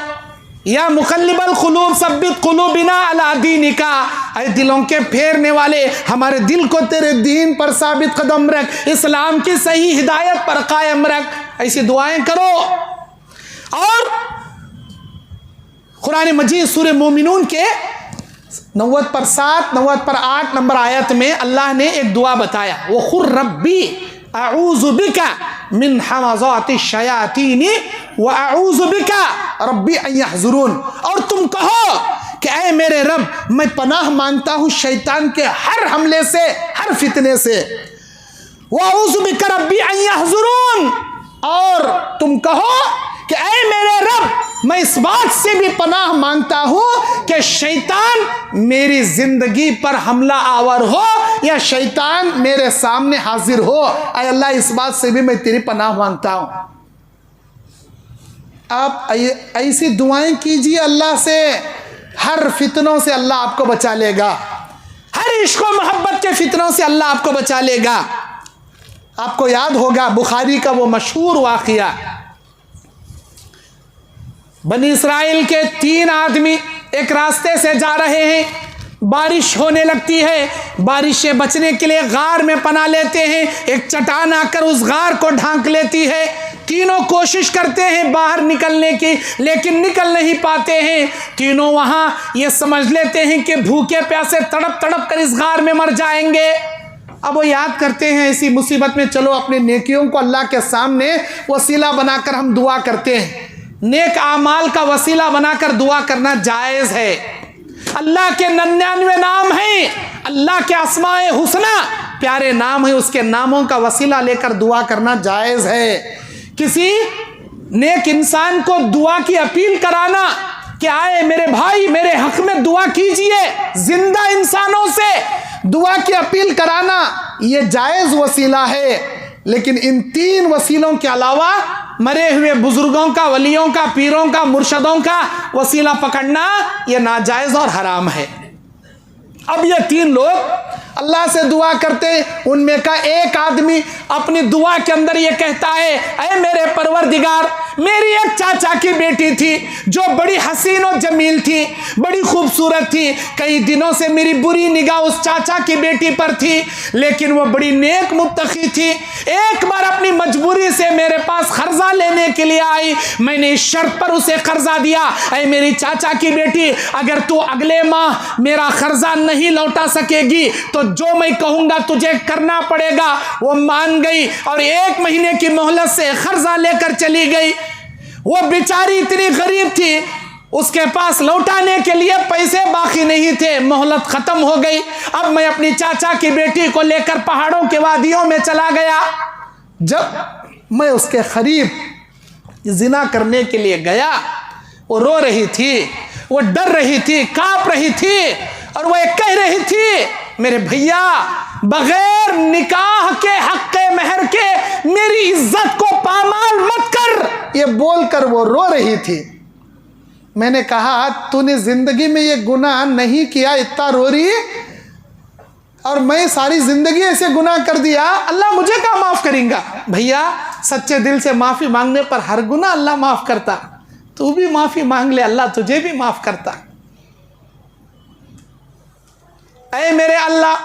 या मुक़ल्लिबल क़ुलूब सब्बित क़ुलूबिना अला दीनिका, ऐ दिलों के फेरने वाले, हमारे दिल को तेरे दीन पर साबित कदम रख, इस्लाम की सही हिदायत पर कायम रख। ऐसी दुआएं करो। और कुरान मजीद सूरह मोमिनून के 90 पर 7, 90 पर 8 नंबर आयत में अल्लाह ने एक दुआ बताया, वो खुर रब्बी अऊज़ु बिका मिन हमाज़ाति शयातीनी व अऊज़ु बिका रब्बी अन यहज़ुरून। और तुम कहो कि ऐ मेरे रब, मैं पनाह मांगता हूँ शैतान के हर हमले से, हर फितने से। व अऊज़ु बिका रब्बी अन यहज़ुरून। और तुम कहो कि ऐ मेरे रब, मैं इस बात से भी पनाह मांगता हूं कि शैतान मेरी जिंदगी पर हमला आवर हो या शैतान मेरे सामने हाजिर हो। ऐ अल्लाह, इस बात से भी मैं तेरी पनाह मांगता हूं। आप ऐसी दुआएं कीजिए अल्लाह से, हर फितनों से अल्लाह आपको बचा लेगा, हर इश्क व मोहब्बत के फितनों से अल्लाह आपको बचा लेगा। आपको याद होगा बुखारी का वो मशहूर वाक़या, बनी इसराइल के 3 आदमी एक रास्ते से जा रहे हैं, बारिश होने लगती है, बारिश से बचने के लिए गार में पनाह लेते हैं, एक चट्टान आकर उस गार को ढांक लेती है। तीनों कोशिश करते हैं बाहर निकलने की, लेकिन निकल नहीं पाते हैं। तीनों वहाँ ये समझ लेते हैं कि भूखे प्यासे तड़प तड़प कर इस गार में मर जाएंगे। अब वो याद करते हैं ऐसी मुसीबत में, चलो अपने नेकियों को अल्लाह के सामने वसीला बनाकर हम दुआ करते हैं। नेक आमाल का वसीला बनाकर दुआ करना जायज़ है। अल्लाह के 99 नाम हैं, अल्लाह के अस्माए हुस्ना प्यारे नाम है, उसके नामों का वसीला लेकर दुआ करना जायज़ है। किसी नेक इंसान को दुआ की अपील कराना कि आए मेरे भाई मेरे हक में दुआ कीजिए, जिंदा इंसानों से दुआ की अपील कराना यह जायज़ वसीला है। लेकिन इन 3 वसीलों के अलावा मरे हुए बुजुर्गों का, वलियों का, पीरों का, मुर्शदों का वसीला पकड़ना यह नाजायज़ और हराम है। अब ये 3 लोग अल्लाह से दुआ करते, उनमें का एक आदमी अपनी दुआ के अंदर ये कहता है, ऐ मेरे परवरदिगार, मेरी एक चाचा की बेटी थी जो बड़ी हसीन और जमील थी, बड़ी खूबसूरत थी। कई दिनों से मेरी बुरी निगाह उस चाचा की बेटी पर थी, लेकिन वो बड़ी नेक मुत्तकी थी। एक बार अपनी मजबूरी से मेरे पास कर्जा लेने के लिए आई, मैंने इस शर्त पर उसे कर्जा दिया, ऐ मेरी चाचा की बेटी, अगर तू अगले माह मेरा कर्जा नहीं लौटा सकेगी तो जो मैं कहूंगा तुझे करना पड़ेगा। वो मान गई और 1 महीने की मोहलत से कर्जा लेकर चली गई। वो बेचारी इतनी गरीब थी, उसके पास लौटाने के लिए पैसे बाकी नहीं थे, मोहलत खत्म हो गई। अब मैं अपनी चाचा की बेटी को लेकर पहाड़ों के वादियों में चला गया। जब मैं उसके करीब जिना करने के लिए गया, वो रो रही थी, वो डर रही थी, कांप रही थी, और वो एक कह रही थी, मेरे भैया बगैर निकाह के हक़ महर के मेरी इज्जत को पामाल मत कर, ये बोलकर वो रो रही थी। मैंने कहा तूने जिंदगी में ये गुनाह नहीं किया, इतना रो रही, और मैं सारी जिंदगी ऐसे गुनाह कर दिया, अल्लाह मुझे क्या माफ करेगा? भैया सच्चे दिल से माफी मांगने पर हर गुनाह अल्लाह माफ करता, तू भी माफी मांग ले, अल्लाह तुझे भी माफ करता। ऐ मेरे अल्लाह,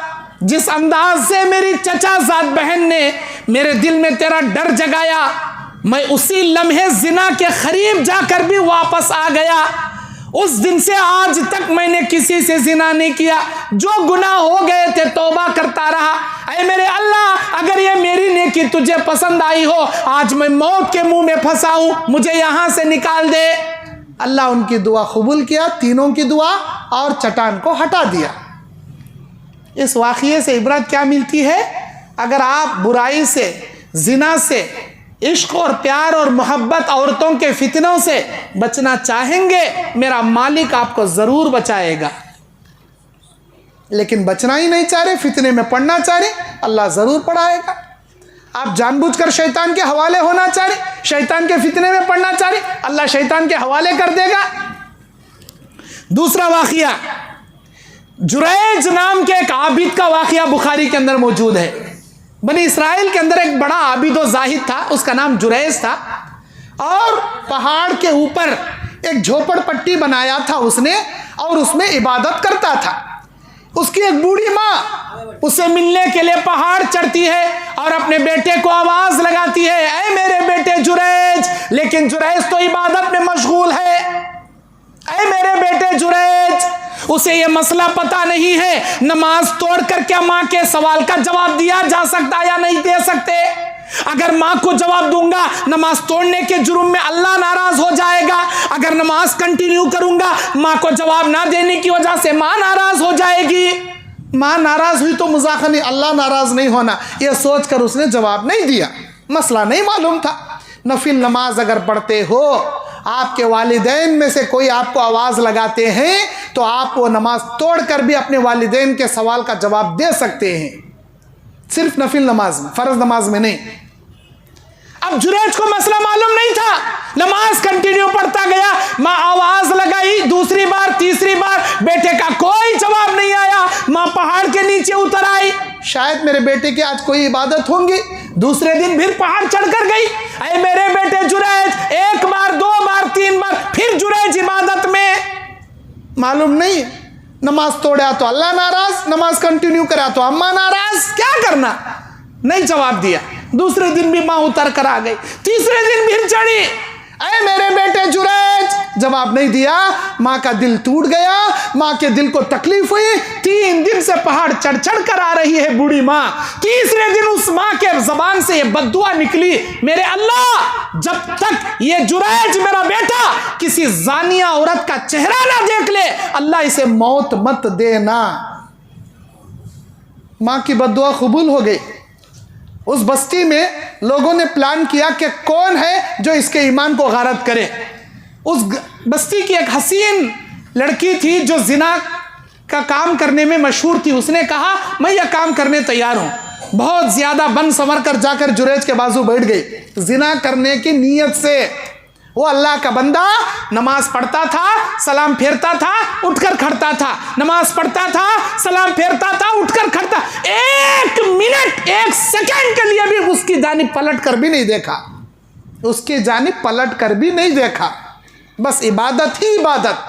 जिस अंदाज से मेरी चचा ज़ात बहन ने मेरे दिल में तेरा डर जगाया, मैं उसी लम्हे जिना के करीब जाकर भी वापस आ गया। उस दिन से आज तक मैंने किसी से जिना नहीं किया, जो गुनाह हो गए थे तौबा करता रहा। ऐ मेरे अल्लाह, अगर ये मेरी नेकी तुझे पसंद आई हो, आज मैं मौत के मुंह में फंसा हूं, मुझे यहां से निकाल दे। अल्लाह उनकी दुआ कबूल किया, तीनों की दुआ, और चट्टान को हटा दिया। इस वाक़ये से इबरत क्या मिलती है? अगर आप बुराई से, जिना से, इश्क और प्यार और मोहब्बत, औरतों के फितनों से बचना चाहेंगे, मेरा मालिक आपको ज़रूर बचाएगा। लेकिन बचना ही नहीं चाह रहे, फितने में पड़ना चाह रहे, अल्लाह ज़रूर पढ़ाएगा। आप जानबूझकर शैतान के हवाले होना चाह रहे, शैतान के फितने में पड़ना चाह रहे, अल्लाह शैतान के हवाले कर देगा। दूसरा वाक़या, जुरैज नाम के एक आबिद का वाक़या बुखारी के अंदर मौजूद है। बनी इसराइल के अंदर एक बड़ा आबिद व जाहिद था, उसका नाम जुरैज था, और पहाड़ के ऊपर एक झोपड़पट्टी बनाया था उसने, और उसमें इबादत करता था। उसकी एक बूढ़ी माँ उसे मिलने के लिए पहाड़ चढ़ती है और अपने बेटे को आवाज लगाती है, ऐ मेरे बेटे जुरैज। लेकिन जुरैज तो इबादत में मशगूल है। ऐ मेरे बेटे जुरैज, उसे यह मसला पता नहीं है, नमाज तोड़कर क्या माँ के सवाल का जवाब दिया जा सकता या नहीं दे सकते। अगर माँ को जवाब दूंगा, नमाज तोड़ने के जुर्म में अल्लाह नाराज हो जाएगा। अगर नमाज कंटिन्यू करूंगा, माँ को जवाब ना देने की वजह से माँ नाराज हो जाएगी। माँ नाराज हुई तो मजाक नहीं, अल्लाह नाराज नहीं होना, यह सोचकर उसने जवाब नहीं दिया। मसला नहीं मालूम था। नफिल नमाज अगर पढ़ते हो, आपके वालिदैन में से कोई आपको आवाज़ लगाते हैं, तो आप वो नमाज तोड़कर भी अपने वालिदैन के सवाल का जवाब दे सकते हैं, सिर्फ नफिल नमाज में, फ़र्ज नमाज में नहीं। अब जुरैज को मसला मालूम नहीं था, नमाज कंटिन्यू पढ़ता गया, माँ आवाज़ लगाई, दूसरी बार, तीसरी बार, बेटे का कोई जवाब नहीं आया। माँ पहाड़ के नीचे उतर आई, शायद मेरे बेटे की आज कोई इबादत होंगी। दूसरे दिन फिर पहाड़ चढ़कर गई, ऐ मेरे बेटे जुरैज, एक बार, दो बार, तीन बार, फिर जुरैज इबादत में। मालूम नहीं, नमाज तोड़ा तो अल्लाह नाराज, नमाज कंटिन्यू करा तो अम्मा नाराज, क्या करना? नहीं जवाब दिया। दूसरे दिन भी माँ उतर कर आ गई, तीसरे दिन फिर चढ़ी, ऐ मेरे बेटे जुरैज, जवाब नहीं दिया। माँ का दिल टूट गया, माँ के दिल को तकलीफ हुई। 3 दिन से पहाड़ चढ़ चढ़ कर आ रही है बूढ़ी माँ। तीसरे दिन उस माँ के जबान से ये बद्दुआ निकली, मेरे अल्लाह, जब तक ये जुरैज मेरा बेटा किसी जानिया औरत का चेहरा ना देख ले, अल्लाह इसे मौत मत देना। माँ की बद्दुआ कबूल हो गई। उस बस्ती में लोगों ने प्लान किया कि कौन है जो इसके ईमान को गारत करे। उस बस्ती की एक हसीन लड़की थी जो जिना का काम करने में मशहूर थी। उसने कहा, मैं यह काम करने तैयार हूँ। बहुत ज़्यादा बन संवर कर जाकर जुरैज के बाजू बैठ गई, जिना करने की नीयत से। वो अल्लाह का बंदा नमाज पढ़ता था, सलाम फेरता था, उठकर खड़ता था, नमाज पढ़ता था, सलाम फेरता था, उठकर खड़ता। 1 मिनट, 1 सेकंड के लिए भी उसकी जानिब पलट कर भी नहीं देखा, उसकी जानिब पलट कर भी नहीं देखा, बस इबादत ही इबादत।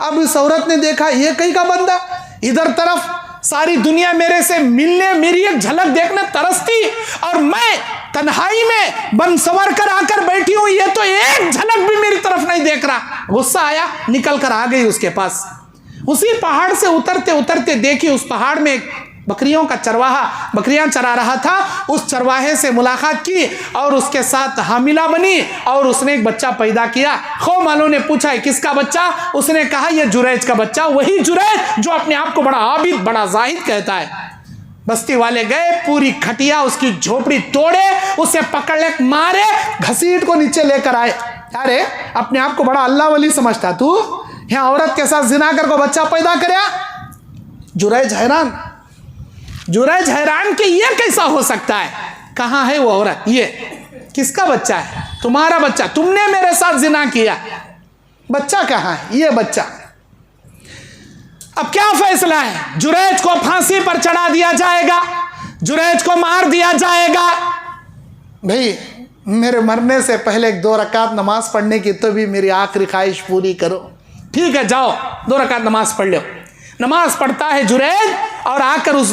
अब इस औरत ने देखा, ये कहीं का बंदा, इधर तरफ सारी दुनिया मेरे से मिलने, मेरी एक झलक देखने तरसती, और मैं तन्हाई में बन संवर कर आकर बैठी हूं, ये तो एक झलक भी मेरी तरफ नहीं देख रहा। गुस्सा आया, निकल कर आ गई उसके पास। उसी पहाड़ से उतरते उतरते देखी, उस पहाड़ में एक बकरियों का चरवाहा बकरियां चरा रहा था। उस चरवाहे से मुलाकात की और उसके साथ हामिला बनी, और उसने एक बच्चा पैदा किया। खौम वालों ने पूछा, किसका बच्चा? उसने कहा, यह जुरैज का बच्चा, वही जुरैज जो अपने आप को बड़ा आबिद, बड़ा जाहिद कहता है। बस्ती वाले गए, पूरी खटिया, उसकी झोपड़ी तोड़े, उसे पकड़ ले, मारे, घसीट को नीचे लेकर आए। अरे अपने आप को बड़ा अल्लाह वली समझता तू, यहाँ औरत के साथ जिना कर को बच्चा पैदा करया। जुरैज हैरान, जुरैज हैरान कि ये कैसा हो सकता है, कहाँ है वो औरत, ये किसका बच्चा है? तुम्हारा बच्चा, तुमने मेरे साथ जिना किया, बच्चा कहाँ है? ये बच्चा। अब क्या फैसला है? जुरैज को फांसी पर चढ़ा दिया जाएगा, जुरैज को मार दिया जाएगा। भाई मेरे मरने से पहले 2 रकात नमाज पढ़ने की तो भी मेरी आखिरी ख्वाहिश पूरी करो। ठीक है, जाओ 2 रकात नमाज पढ़ लो। नमाज पढ़ता है जुरैज, और आकर उस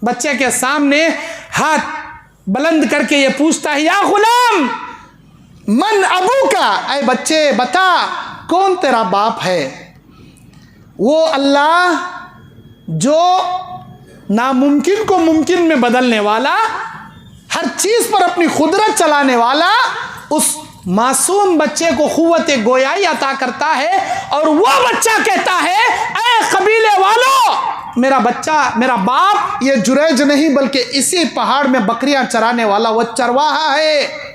बच्चे के सामने हाथ बुलंद करके ये पूछता है, या गुलाम मन अबू का, ऐ बच्चे बता कौन तेरा बाप है? वो अल्लाह जो नामुमकिन को मुमकिन में बदलने वाला, हर चीज़ पर अपनी खुदरत चलाने वाला, उस मासूम बच्चे को क़ुव्वत गोयाई अता करता है और वो बच्चा कहता है, ऐ कबीले वालों, मेरा बच्चा, मेरा बाप ये जुरैज नहीं बल्कि इसी पहाड़ में बकरियां चराने वाला वो चरवाहा है।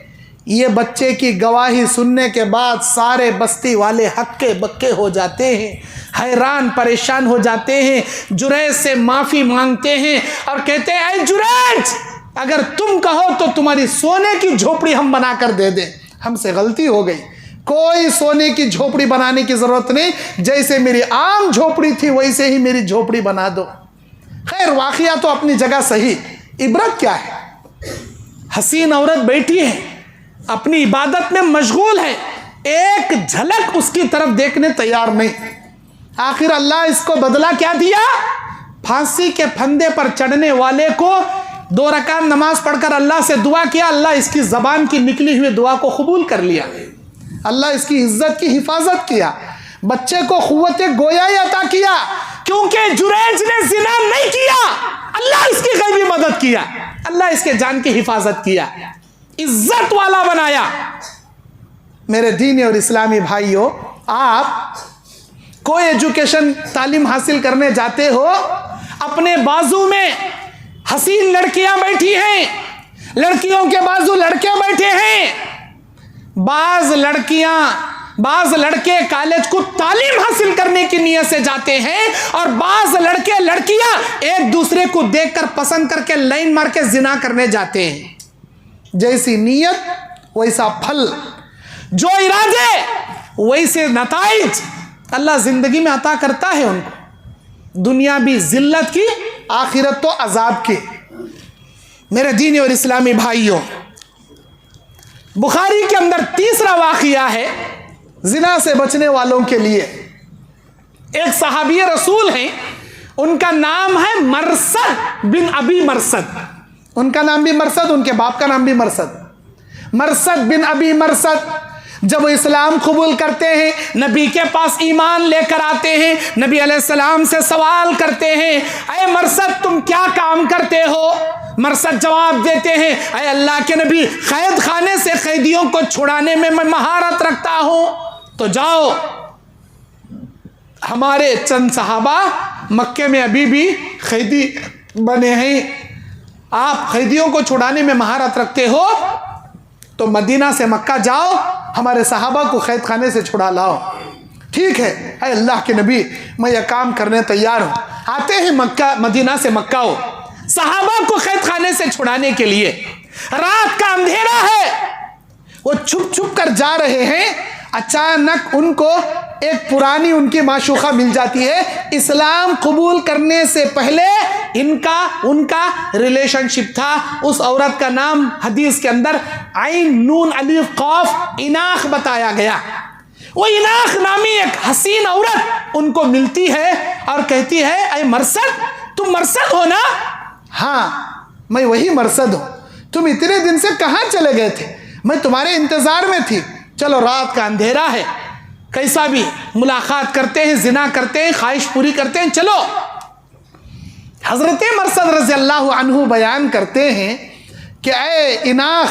ये बच्चे की गवाही सुनने के बाद सारे बस्ती वाले हक्के बक्के हो जाते हैं, हैरान परेशान हो जाते हैं, जुरैज से माफ़ी मांगते हैं और कहते हैं, ऐ जुरैज, अगर तुम कहो तो तुम्हारी सोने की झोपड़ी हम बनाकर दे दें। हमसे गलती हो गई, कोई सोने की झोपड़ी बनाने की ज़रूरत नहीं, जैसे मेरी आम झोपड़ी थी वैसे ही मेरी झोपड़ी बना दो। खैर, वाक़िया तो अपनी जगह सही, इबरत क्या है? हसीन औरत बैठी है, अपनी इबादत में मशगूल है, एक झलक उसकी तरफ देखने तैयार नहीं। आखिर अल्लाह इसको बदला क्या दिया? फांसी के फंदे पर चढ़ने वाले को 2 रकात नमाज पढ़कर अल्लाह से दुआ किया, अल्लाह इसकी ज़बान की निकली हुई दुआ को कबूल कर लिया, अल्लाह इसकी इज्जत की हिफाजत किया, बच्चे को क़ुव्वत गोयाई अता किया, क्योंकि जुरैज ने जिना नहीं किया, अल्लाह इसकी गैबी मदद किया, अल्लाह इसके जान की हिफाजत किया, इज्जत वाला बनाया। मेरे दीनी और इस्लामी भाइयों, आप कोई एजुकेशन तालीम हासिल करने जाते हो, अपने बाजू में हसीन लड़कियां बैठी हैं, लड़कियों के बाजू लड़के बैठे हैं। बाज लड़के कॉलेज को तालीम हासिल करने की नीयत से जाते हैं और बाज लड़के लड़कियां एक दूसरे को देखकर पसंद करके लाइन मार के जिना करने जाते हैं। जैसी नीयत वैसा फल, जो इरादे वैसे नताइज अल्लाह जिंदगी में अता करता है उनको, दुनिया भी जिल्लत की, आखिरत तो अजाब की। मेरे दीनी और इस्लामी भाइयों, बुखारी के अंदर तीसरा वाक़िया है जिना से बचने वालों के लिए। एक सहाबी रसूल हैं, उनका नाम है मरसद बिन अबी मरसद। उनका नाम भी मरसद, उनके बाप का नाम भी मरसद। मरसद बिन अबी मरसद जब वो इस्लाम कबूल करते हैं, नबी के पास ईमान लेकर आते हैं, नबी अलैहिस्सलाम से सवाल करते हैं, अरे मरसद तुम क्या काम करते हो? मरसद जवाब देते हैं, अरे अल्लाह के नबी, कैद खाने से कैदियों को छुड़ाने में मैं महारत रखता हूँ। तो जाओ, हमारे चंद सहाबा मक्के में अभी भी कैदी बने हैं, आप कैदियों को छुड़ाने में महारत रखते हो तो मदीना से मक्का जाओ, हमारे सहाबा को कैद खाने से छुड़ा लाओ। ठीक है, अरे अल्लाह के नबी, मैं यह काम करने तैयार हूँ। आते हैं मक्का, मदीना से मक्का हो, सहाबा को कैद खाने से छुड़ाने के लिए। रात का अंधेरा है, वो छुप छुप कर जा रहे हैं। अचानक उनको एक पुरानी उनकी माशूका मिल जाती है। इस्लाम कबूल करने से पहले उनका रिलेशनशिप था। उस औरत का नाम हदीस के अंदर आइन नून अलीफ कौफ इनाख बताया गया। वो इनाख नामी एक हसीन औरत उनको मिलती है और कहती है, अरे मरसद, तुम मरसद हो ना? हाँ, मैं वही मरसद हूँ। तुम इतने दिन से कहाँ चले गए थे? मैं तुम्हारे इंतजार में थी। चलो, रात का अंधेरा है, कैसा भी मुलाकात करते हैं, जिना करते हैं, ख्वाहिश पूरी करते हैं, चलो। हजरत मरसद रज़ी अल्लाह अन्हु बयान करते हैं कि ऐ इनाख,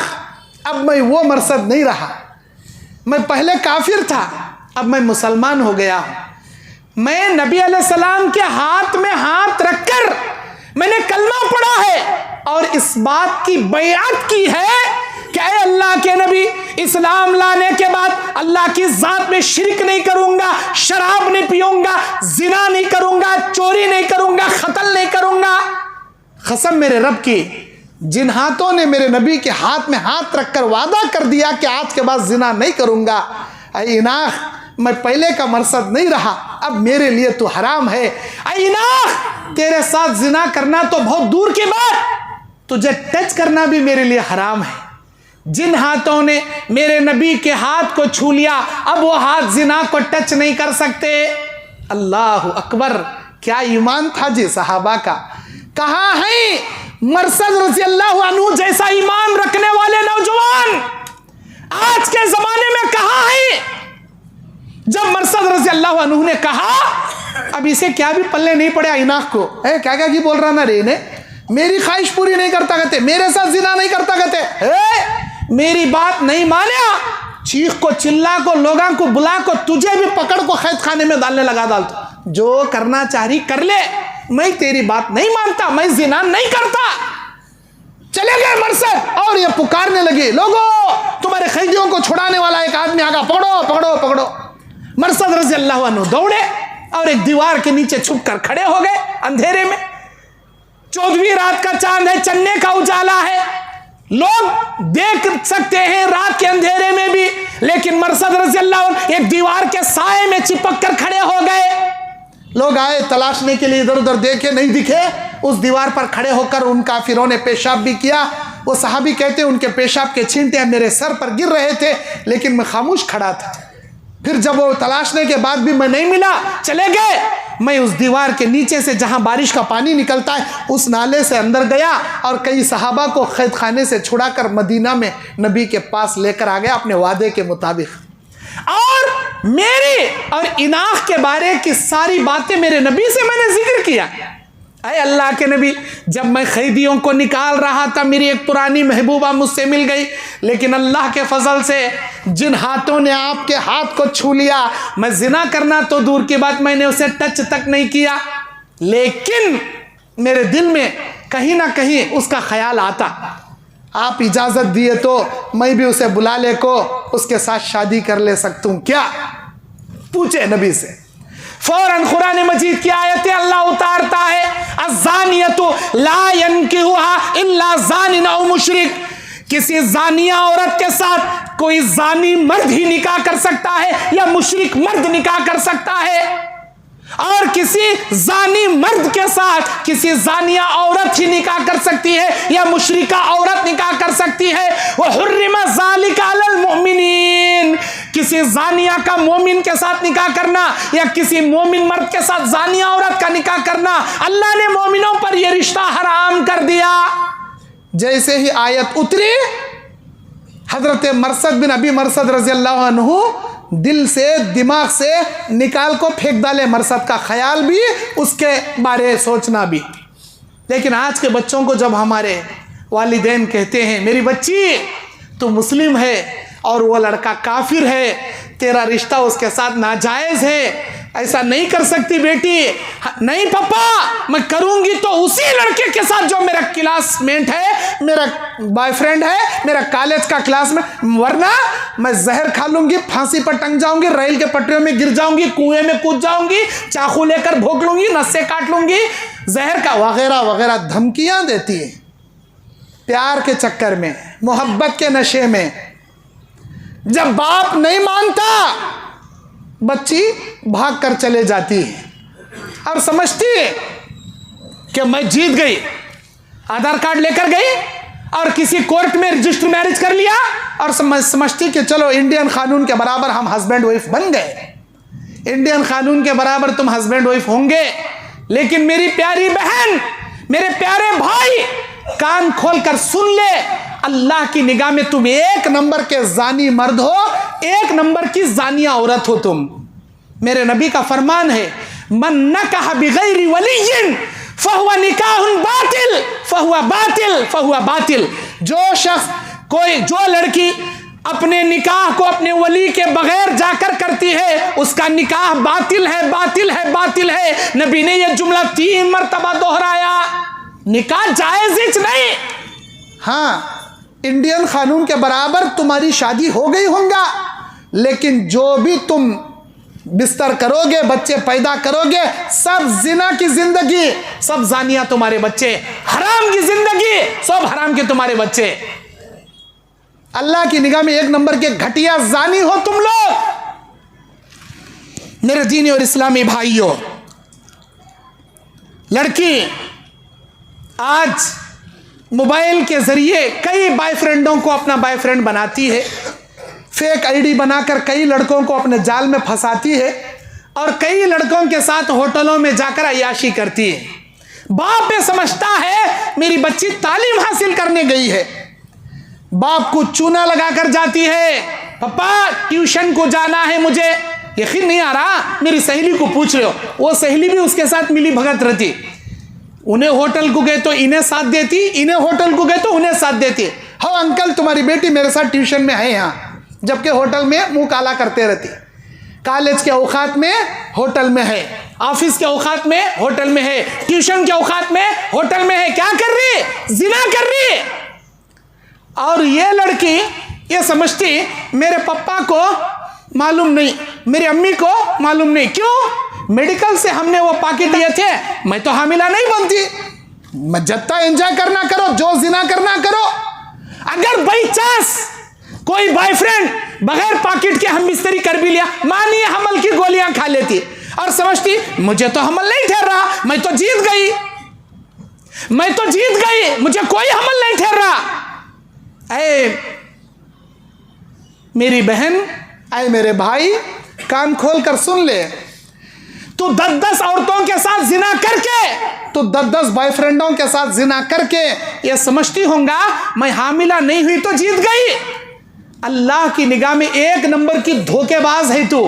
अब मैं वो मरसद नहीं रहा। मैं पहले काफिर था, अब मैं मुसलमान हो गया हूँ। मैं नबी अलैहिस्सलाम के हाथ में हाथ रखकर मैंने कलमा पढ़ा है और इस बात की बैअत की है कि ऐ अल्लाह के नबी, इस्लाम लाने के बाद अल्लाह की ज़ात में शिरक नहीं करूंगा, शराब नहीं पीऊंगा, जिना नहीं करूंगा, चोरी नहीं करूंगा, कत्ल नहीं करूंगा। कसम मेरे रब की, जिन हाथों ने मेरे नबी के हाथ में हाथ रखकर वादा कर दिया कि आज के बाद जिना नहीं करूंगा, ऐ इनाख, मैं पहले का मरसद नहीं रहा, अब मेरे लिए तो हराम है। ऐ इनाख, तेरे साथ जिना करना तो बहुत दूर की बात, तुझे टच करना भी मेरे लिए हराम है। जिन हाथों ने मेरे नबी के हाथ को छू लिया, अब वो हाथ जिना को टच नहीं कर सकते। अल्लाह अकबर, क्या ईमान था जी सहाबा का। कहाँ है मरसद रज़ी अल्लाह अन्हु जैसा ईमान रखने वाले नौजवान? आज के जमाने में कहाँ है? जब मरसद रज़ी अल्लाह अन्हु ने कहा, अब इसे क्या भी पल्ले नहीं पड़े इनाक को, है क्या क्या की बोल रहा ना रे ने, मेरी ख्वाहिश पूरी नहीं करता कहते, मेरे साथ जिना नहीं करता कहते, मेरी बात नहीं माना, चीख को चिल्ला को लोगों को बुला को तुझे भी पकड़ को कैद खाने में डालने लगा डालता, जो करना चाह रही कर ले, मैं तेरी बात नहीं मानता, मैं जिना नहीं करता। चले गए मरसद और ये पुकारने लगे, लोगों तुम्हारे कैदियों को छुड़ाने वाला एक आदमी आगा, पकड़ो पकड़ो पकड़ो। मरसद रज़ी अल्लाह अन्हु दौड़े और एक दीवार के नीचे छुप कर खड़े हो गए अंधेरे में। 14वीं रात का चांद है, चन्ने का उजाला है, लोग देख सकते हैं रात के अंधेरे में भी, लेकिन मरसद रज़ी अल्लाह अन्हु एक दीवार के साए में चिपक कर खड़े हो गए। लोग आए तलाशने के लिए, इधर उधर देखे नहीं दिखे, उस दीवार पर खड़े होकर उन काफिरों ने पेशाब भी किया। वो सहाबी कहते हैं उनके पेशाब के छींटे मेरे सर पर गिर रहे थे, लेकिन मैं खामोश खड़ा था। फिर जब वो तलाशने के बाद भी मैं नहीं मिला, चले गए, मैं उस दीवार के नीचे से जहां बारिश का पानी निकलता है उस नाले से अंदर गया और कई सहाबा को कैद खाने से छुड़ाकर मदीना में नबी के पास लेकर आ गया अपने वादे के मुताबिक। और मेरी और इनाक के बारे की सारी बातें मेरे नबी से मैंने जिक्र किया। अरे अल्लाह के नबी, जब मैं कैदियों को निकाल रहा था मेरी एक पुरानी महबूबा मुझसे मिल गई, लेकिन अल्लाह के फजल से जिन हाथों ने आपके हाथ को छू लिया, मैं जिना करना तो दूर की बात, मैंने उसे टच तक नहीं किया, लेकिन मेरे दिल में कहीं ना कहीं उसका ख्याल आता, आप इजाजत दिए तो मैं भी उसे बुला ले को उसके साथ शादी कर ले सकता हूं क्या, पूछे नबी से। फौरन कुरान मजीद की आयतें अल्लाह उतारता है, अज़्ज़ानियतु ला यनकिहुहा इल्ला ज़ानिन औ मुशरिक, किसी जानिया औरत के साथ कोई जानी मर्द ही निकाह कर सकता है या मुशरिक मर्द निकाह कर सकता है, और किसी जानी मर्द के साथ किसी जानिया औरत ही निकाह कर सकती है या मुशरिका औरत निकाह कर सकती है। वह हुर्रिमा ज़ालिका अलल मुमिनीन, किसी जानिया का मोमिन के साथ निकाह करना या किसी मोमिन मर्द के साथ जानिया औरत का निकाह करना, अल्लाह ने मोमिनों पर यह रिश्ता हराम कर दिया। जैसे ही आयत उतरी, हजरत मरसद बिन अबी मरसद रज़ी अल्लाह अन्हु दिल से दिमाग से निकाल को फेंक डाले, मरसद का ख्याल भी उसके बारे सोचना भी। लेकिन आज के बच्चों को जब हमारे वालिदैन कहते हैं मेरी बच्ची तू मुस्लिम है और वो लड़का काफिर है, तेरा रिश्ता उसके साथ नाजायज़ है, ऐसा नहीं कर सकती बेटी, नहीं पापा मैं करूंगी तो उसी लड़के के साथ जो मेरा क्लासमेट है, मेरा बॉयफ्रेंड है, मेरा कॉलेज का क्लासमेट, वरना मैं जहर खा लूंगी, फांसी पर टंग जाऊंगी, रेल के पटरियों में गिर जाऊंगी, कुएं में कूद जाऊंगी, चाकू लेकर भोंक लूंगी, नसें काट लूंगी, जहर का वगैरह वगैरह धमकियां देती है। प्यार के चक्कर में, मोहब्बत के नशे में जब बाप नहीं मानता, बच्ची भाग कर चले जाती है और समझती है कि मैं जीत गई, आधार कार्ड लेकर गई और किसी कोर्ट में रजिस्टर मैरिज कर लिया और समझती कि चलो इंडियन कानून के बराबर हम हस्बैंड वाइफ बन गए, इंडियन कानून के बराबर तुम हस्बैंड वाइफ होंगे। लेकिन मेरी प्यारी बहन, मेरे प्यारे भाई, कान खोलकर सुन ले, अल्लाह की निगाह में तुम एक नंबर के जानी मर्द हो, एक नंबर की जानिया औरत हो तुम। मेरे नबी का फरमान है, मन नकाह बिगैरि वलिय्यिन फहुवा निकाहुन बातिल फहुवा बातिल फहुवा बातिल। जो शख्स, कोई जो लड़की अपने निकाह को अपने वली के बगैर जाकर करती है, उसका निकाह बातिल है, बातिल है, बातिल है। नबी ने यह जुमला 3 मरतबा दोहराया। निकाह जायज़ नहीं, हाँ इंडियन कानून के बराबर तुम्हारी शादी हो गई होगा, लेकिन जो भी तुम बिस्तर करोगे, बच्चे पैदा करोगे, सब जिना की जिंदगी, सब जानिया तुम्हारे बच्चे, हराम की जिंदगी, सब हराम के तुम्हारे बच्चे। अल्लाह की निगाह में एक नंबर के घटिया जानी हो तुम लोग। मेरे दीनी और इस्लामी भाइयों, लड़की आज मोबाइल के जरिए कई बॉयफ्रेंडों को अपना बॉयफ्रेंड बनाती है, फेक आईडी बनाकर कई लड़कों को अपने जाल में फंसाती है और कई लड़कों के साथ होटलों में जाकर अय्याशी करती है। बाप ये समझता है मेरी बच्ची तालीम हासिल करने गई है, बाप को चूना लगाकर जाती है, पापा ट्यूशन को जाना है मुझे, यकीन नहीं आ रहा, मेरी सहेली को पूछ रहे हो, वो सहेली भी उसके साथ मिली भगत रहती। उन्हें होटल को गए तो इन्हें साथ देती, इन्हें होटल को गए तो उन्हें साथ देती। हाँ अंकल तुम्हारी बेटी मेरे साथ ट्यूशन में है यहाँ, जबकि होटल में मुंह काला करते रहती। कॉलेज के औकात में होटल में है, ऑफिस के औकात में होटल में है, ट्यूशन के औकात में होटल में है। क्या कर रही है? जिना कर रही है। और ये लड़की ये समझती मेरे पापा को मालूम नहीं, मेरी अम्मी को मालूम नहीं। क्यों? मेडिकल से हमने वो पाके दिए थे, मैं तो हामिला नहीं बनती। मैं जत्ता एंजॉय करना करो, जो जिना करना करो। अगर बाई चांस कोई बॉयफ्रेंड बगैर पॉकेट के हम बिस्तरी कर भी लिया, मानिए हमल की गोलियां खा लेती और समझती मुझे तो हमल नहीं ठहर रहा, मैं तो जीत गई, मैं तो जीत गई, मुझे कोई हमल नहीं ठहर रहा। ऐ मेरी बहन, ऐ मेरे भाई, कान खोल कर सुन ले। तू 10-10 औरतों के साथ जिना करके, तो 10-10 बॉयफ्रेंडों के साथ जिना करके ये समझती होगा मैं हामिला नहीं हुई तो जीत गई। अल्लाह की निगाह में एक नंबर की धोखेबाज है तू।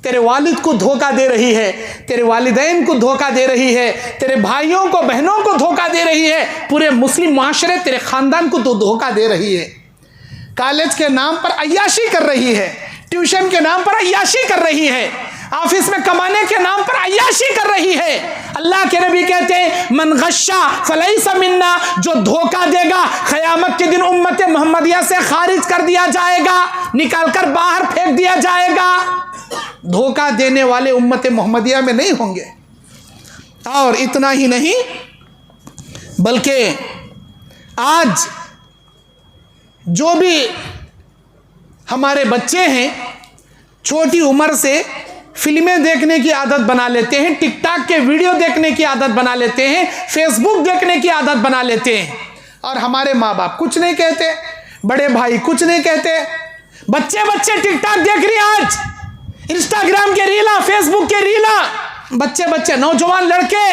तेरे वालिद को धोखा दे रही है, तेरे वालिदैन को धोखा दे रही है, तेरे भाइयों को बहनों को धोखा दे रही है, पूरे मुस्लिम माशरे तेरे खानदान को तो धोखा दे रही है। कॉलेज के नाम पर अय्याशी कर रही है, ट्यूशन के नाम पर अय्याशी कर रही है, ऑफिस में कमाने के नाम पर अय्याशी कर रही है। अल्लाह के नबी कहते हैं मन गश्शा फलैसा मिन्ना, जो धोखा देगा क़यामत के दिन उम्मत मोहम्मदिया से खारिज कर दिया जाएगा, निकाल कर बाहर फेंक दिया जाएगा। धोखा देने वाले उम्मत मोहम्मदिया में नहीं होंगे। और इतना ही नहीं बल्कि आज जो भी हमारे बच्चे हैं छोटी उम्र से फिल्में देखने की आदत बना लेते हैं, टिकटॉक के वीडियो देखने की आदत बना लेते हैं, फेसबुक देखने की आदत बना लेते हैं, और हमारे माँ बाप कुछ नहीं कहते, बड़े भाई कुछ नहीं कहते। बच्चे बच्चे टिकटॉक देख रही हैं आज, इंस्टाग्राम के रीला, फेसबुक के रीला, बच्चे बच्चे नौजवान लड़के,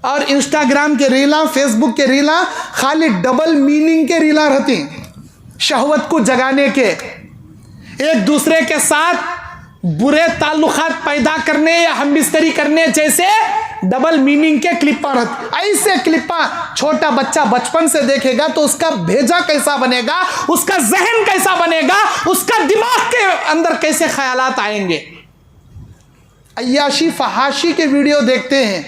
और इंस्टाग्राम के रीला, फेसबुक के रीला खाली डबल मीनिंग के रीला रहती, शहवत को जगाने के, एक दूसरे के साथ बुरे ताल्लुकात पैदा करने या हमबिस्तरी करने जैसे डबल मीनिंग के क्लिपा रहते। ऐसे क्लिपा छोटा बच्चा बचपन से देखेगा तो उसका भेजा कैसा बनेगा, उसका जहन कैसा बनेगा, उसका दिमाग के अंदर कैसे ख्यालात आएंगे। अय्याशी फहाशी के वीडियो देखते हैं,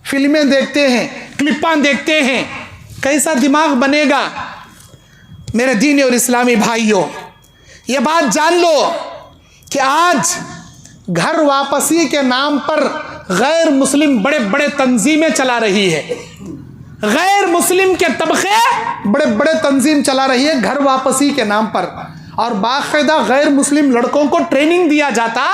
फिल्में देखते हैं, क्लिपां देखते हैं, कैसा दिमाग बनेगा। मेरे दीनी और इस्लामी भाइयों, ये बात जान लो कि आज घर वापसी के नाम पर गैर मुस्लिम बड़े बड़े तंजीमें चला रही है, गैर मुस्लिम के तबके बड़े बड़े तंजीम चला रही है घर वापसी के नाम पर। और बाकायदा गैर मुस्लिम लड़कों को ट्रेनिंग दिया जाता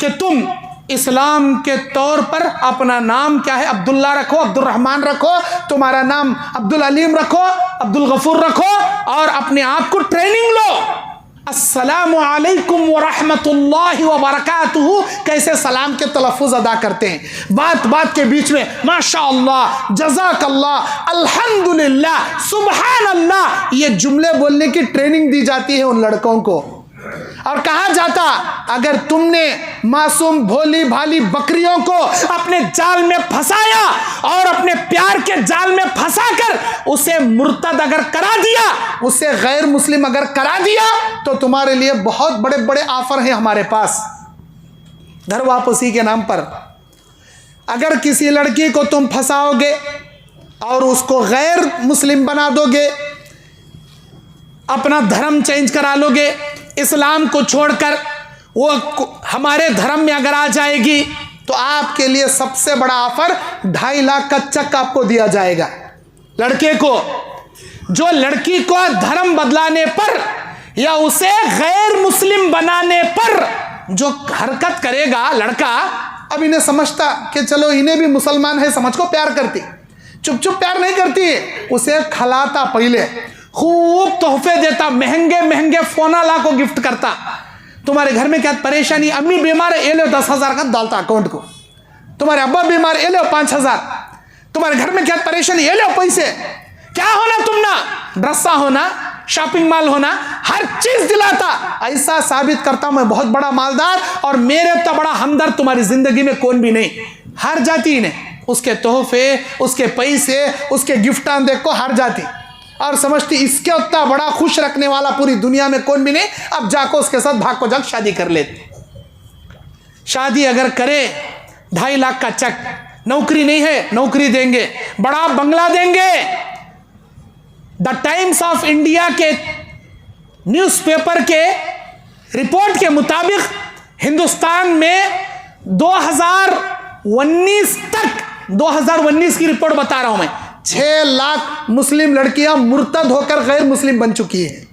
कि तुम इस्लाम के तौर पर अपना नाम क्या है, अब्दुल्ला रखो, अब्दुल रहमान रखो, तुम्हारा नाम अब्दुल अलीम रखो, अब्दुल गफूर रखो, और अपने आप को ट्रेनिंग लो। अस्सलामु अलैकुम व रहमतुल्लाहि व बरकातुहू कैसे सलाम के तलफ़ुज़ अदा करते हैं, बात बात के बीच में माशाअल्लाह, जज़ाकल्लाह, अल्हम्दुलिल्लाह, सुबहान अल्लाह, ये जुमले बोलने की ट्रेनिंग दी जाती है उन लड़कों को। और कहा जाता अगर तुमने मासूम भोली भाली बकरियों को अपने जाल में फंसाया और अपने प्यार के जाल में फंसाकर उसे मुर्तद अगर करा दिया, उसे गैर मुस्लिम अगर करा दिया, तो तुम्हारे लिए बहुत बड़े बड़े ऑफर हैं हमारे पास घर वापसी के नाम पर। अगर किसी लड़की को तुम फंसाओगे और उसको गैर मुस्लिम बना दोगे, अपना धर्म चेंज करा लोगे, इस्लाम को छोड़कर वो हमारे धर्म में अगर आ जाएगी, तो आपके लिए सबसे बड़ा ऑफर 2.5 लाख का चेक आपको दिया जाएगा। लड़के को, जो लड़की को धर्म बदलाने पर या उसे गैर मुस्लिम बनाने पर जो हरकत करेगा लड़का, अब इन्हें समझता कि चलो इन्हें भी मुसलमान है समझ को प्यार करती, चुप चुप प्यार नहीं करती, उसे खिलाता, पहले खूब तोहफे देता, महंगे महंगे फोनाला को गिफ्ट करता। तुम्हारे घर में क्या परेशानी, अम्मी बीमार है, ये लो 10,000 का डालता अकाउंट को, तुम्हारे अब्बा बीमार, ये लो 5,000, तुम्हारे घर में क्या परेशानी, ये लो पैसे, क्या होना तुम ना ड्रस्सा होना, शॉपिंग मॉल होना, हर चीज दिलाता। ऐसा साबित करता मैं बहुत बड़ा मालदार और मेरे तो बड़ा हमदर्द तुम्हारी जिंदगी में कौन भी नहीं। हर जाती ने उसके तोहफे, उसके पैसे, उसके गिफ्टां देखो हर जाती, और समझती इसके उतना बड़ा खुश रखने वाला पूरी दुनिया में कौन भी नहीं। अब जाको उसके साथ भाग को जाग शादी कर लेते। शादी अगर करे 2.5 लाख का चेक, नौकरी नहीं है नौकरी देंगे, बड़ा बंगला देंगे। द टाइम्स ऑफ इंडिया के न्यूज़पेपर के रिपोर्ट के मुताबिक हिंदुस्तान में 2019 तक, 2019 की रिपोर्ट बता रहा हूं मैं, 6 लाख मुस्लिम लड़कियां मुर्तद होकर गैर मुस्लिम बन चुकी हैं।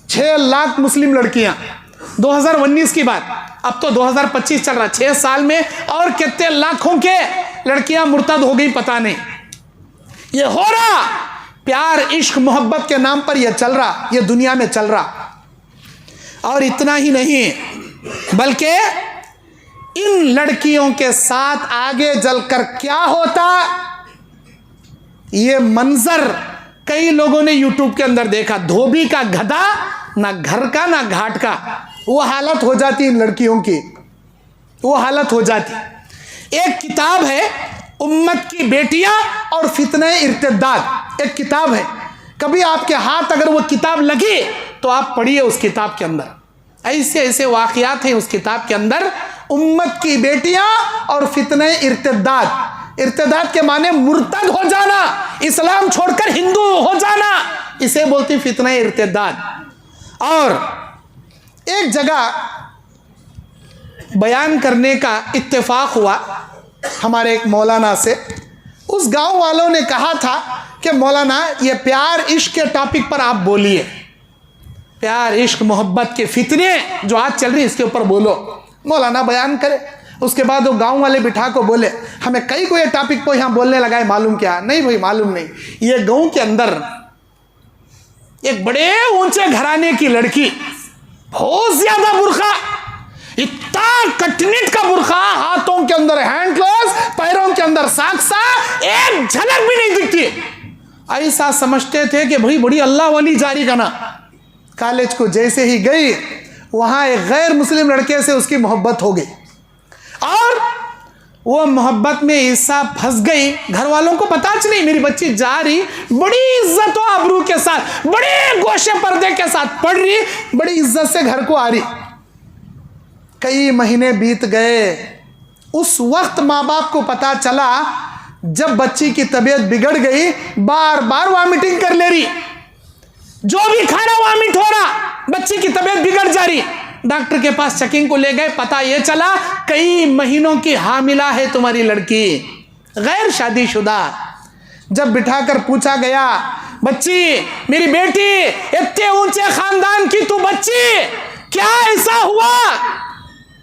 6 लाख मुस्लिम लड़कियां 2019 की बात, अब तो 2025 चल रहा। 6 साल में और कितने लाखों के लड़कियां मुर्तद हो गई पता नहीं। ये हो रहा प्यार इश्क मोहब्बत के नाम पर, यह चल रहा, यह दुनिया में चल रहा। और इतना ही नहीं, बल्कि इन लड़कियों के साथ आगे चलकर क्या होता, ये मंजर कई लोगों ने यूट्यूब के अंदर देखा। धोबी का गधा, ना घर का ना घाट का, वो हालत हो जाती इन लड़कियों की, वो हालत हो जाती। एक किताब है उम्मत की बेटियां और फितने इर्तिदाद, एक किताब है। कभी आपके हाथ अगर वो किताब लगी तो आप पढ़िए उस किताब के अंदर, ऐसे ऐसे वाकयात हैं उस किताब के अंदर। उम्मत की बेटियां और फितने इर्तिदाद, इर्तिदाद के माने मुर्तद हो जाना, इस्लाम छोड़कर हिंदू हो जाना, इसे बोलती फितने इर्तिदाद। और एक जगह बयान करने का इत्तेफाक हुआ हमारे एक मौलाना से। उस गांव वालों ने कहा था कि मौलाना ये प्यार इश्क के टॉपिक पर आप बोलिए, प्यार इश्क मोहब्बत के फितने जो आज चल रही इसके ऊपर बोलो। मौलाना बयान करे, उसके बाद वो गांव वाले बिठा को बोले हमें कई को ये टॉपिक को यहाँ बोलने लगा है, मालूम क्या? नहीं भाई मालूम नहीं। ये गांव के अंदर एक बड़े ऊंचे घराने की लड़की, बहुत ज्यादा बुर्खा, इतना कटनीट का बुर्खा, हाथों के अंदर हैंड ग्लोव्स, पैरों के अंदर साक्सा, एक झलक भी नहीं दिखती। ऐसा समझते थे कि भाई बड़ी अल्लाह वाली जारी का ना। कॉलेज को जैसे ही गई, वहां एक गैर मुस्लिम लड़के से उसकी मोहब्बत हो गई और वो मोहब्बत में ऐसा फंस गई, घर वालों को पता नहीं। मेरी बच्ची जा रही बड़ी इज्जत और आबरू के साथ, बड़े गोशे पर्दे के साथ पढ़ रही, बड़ी इज्जत से घर को आ रही। कई महीने बीत गए। उस वक्त माँ बाप को पता चला जब बच्ची की तबीयत बिगड़ गई, बार बार वॉमिटिंग कर ले रही, जो भी खाना वॉमिट हो रहा, बच्ची की तबीयत बिगड़ जा रही। डॉक्टर के पास चेकिंग को ले गए, पता ये चला कई महीनों की हामिला है तुम्हारी लड़की, गैर शादीशुदा। जब बिठाकर पूछा गया, बच्ची मेरी बेटी, इतने ऊंचे खानदान की तू बच्ची, क्या ऐसा हुआ?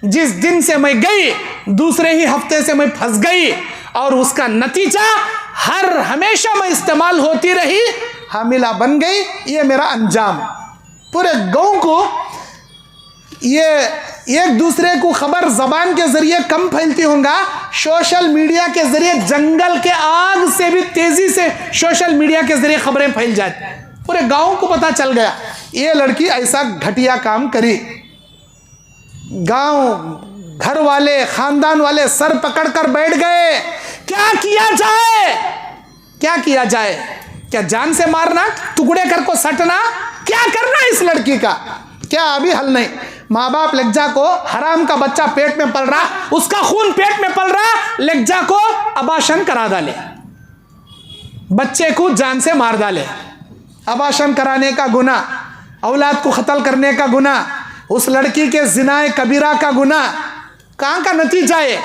जिस दिन से मैं गई दूसरे ही हफ्ते से मैं फंस गई और उसका नतीजा हर हमेशा मैं इस्तेमाल होती रही, हामिला बन गई, ये मेरा अंजाम। पूरे गांव को ये एक दूसरे को खबर जबान के जरिए कम फैलती होगा, सोशल मीडिया के जरिए जंगल के आग से भी तेजी से सोशल मीडिया के जरिए खबरें फैल जाती। पूरे गांव को पता चल गया ये लड़की ऐसा घटिया काम करी। गांव घर वाले खानदान वाले सर पकड़कर बैठ गए, क्या किया जाए, क्या किया जाए? क्या जान से मारना, टुकड़े कर को सटना, क्या करना इस लड़की का? क्या अभी हल नहीं। माँ बाप लज्जा को, हराम का बच्चा पेट में पल रहा, उसका खून पेट में पल रहा, लज्जा को अबाशन करा डाले, बच्चे को जान से मार डाले। अबाशन कराने का गुना, औलाद को कत्ल करने का गुना, उस लड़की के जिनाए कबीरा का गुना, कहाँ का नतीजा है?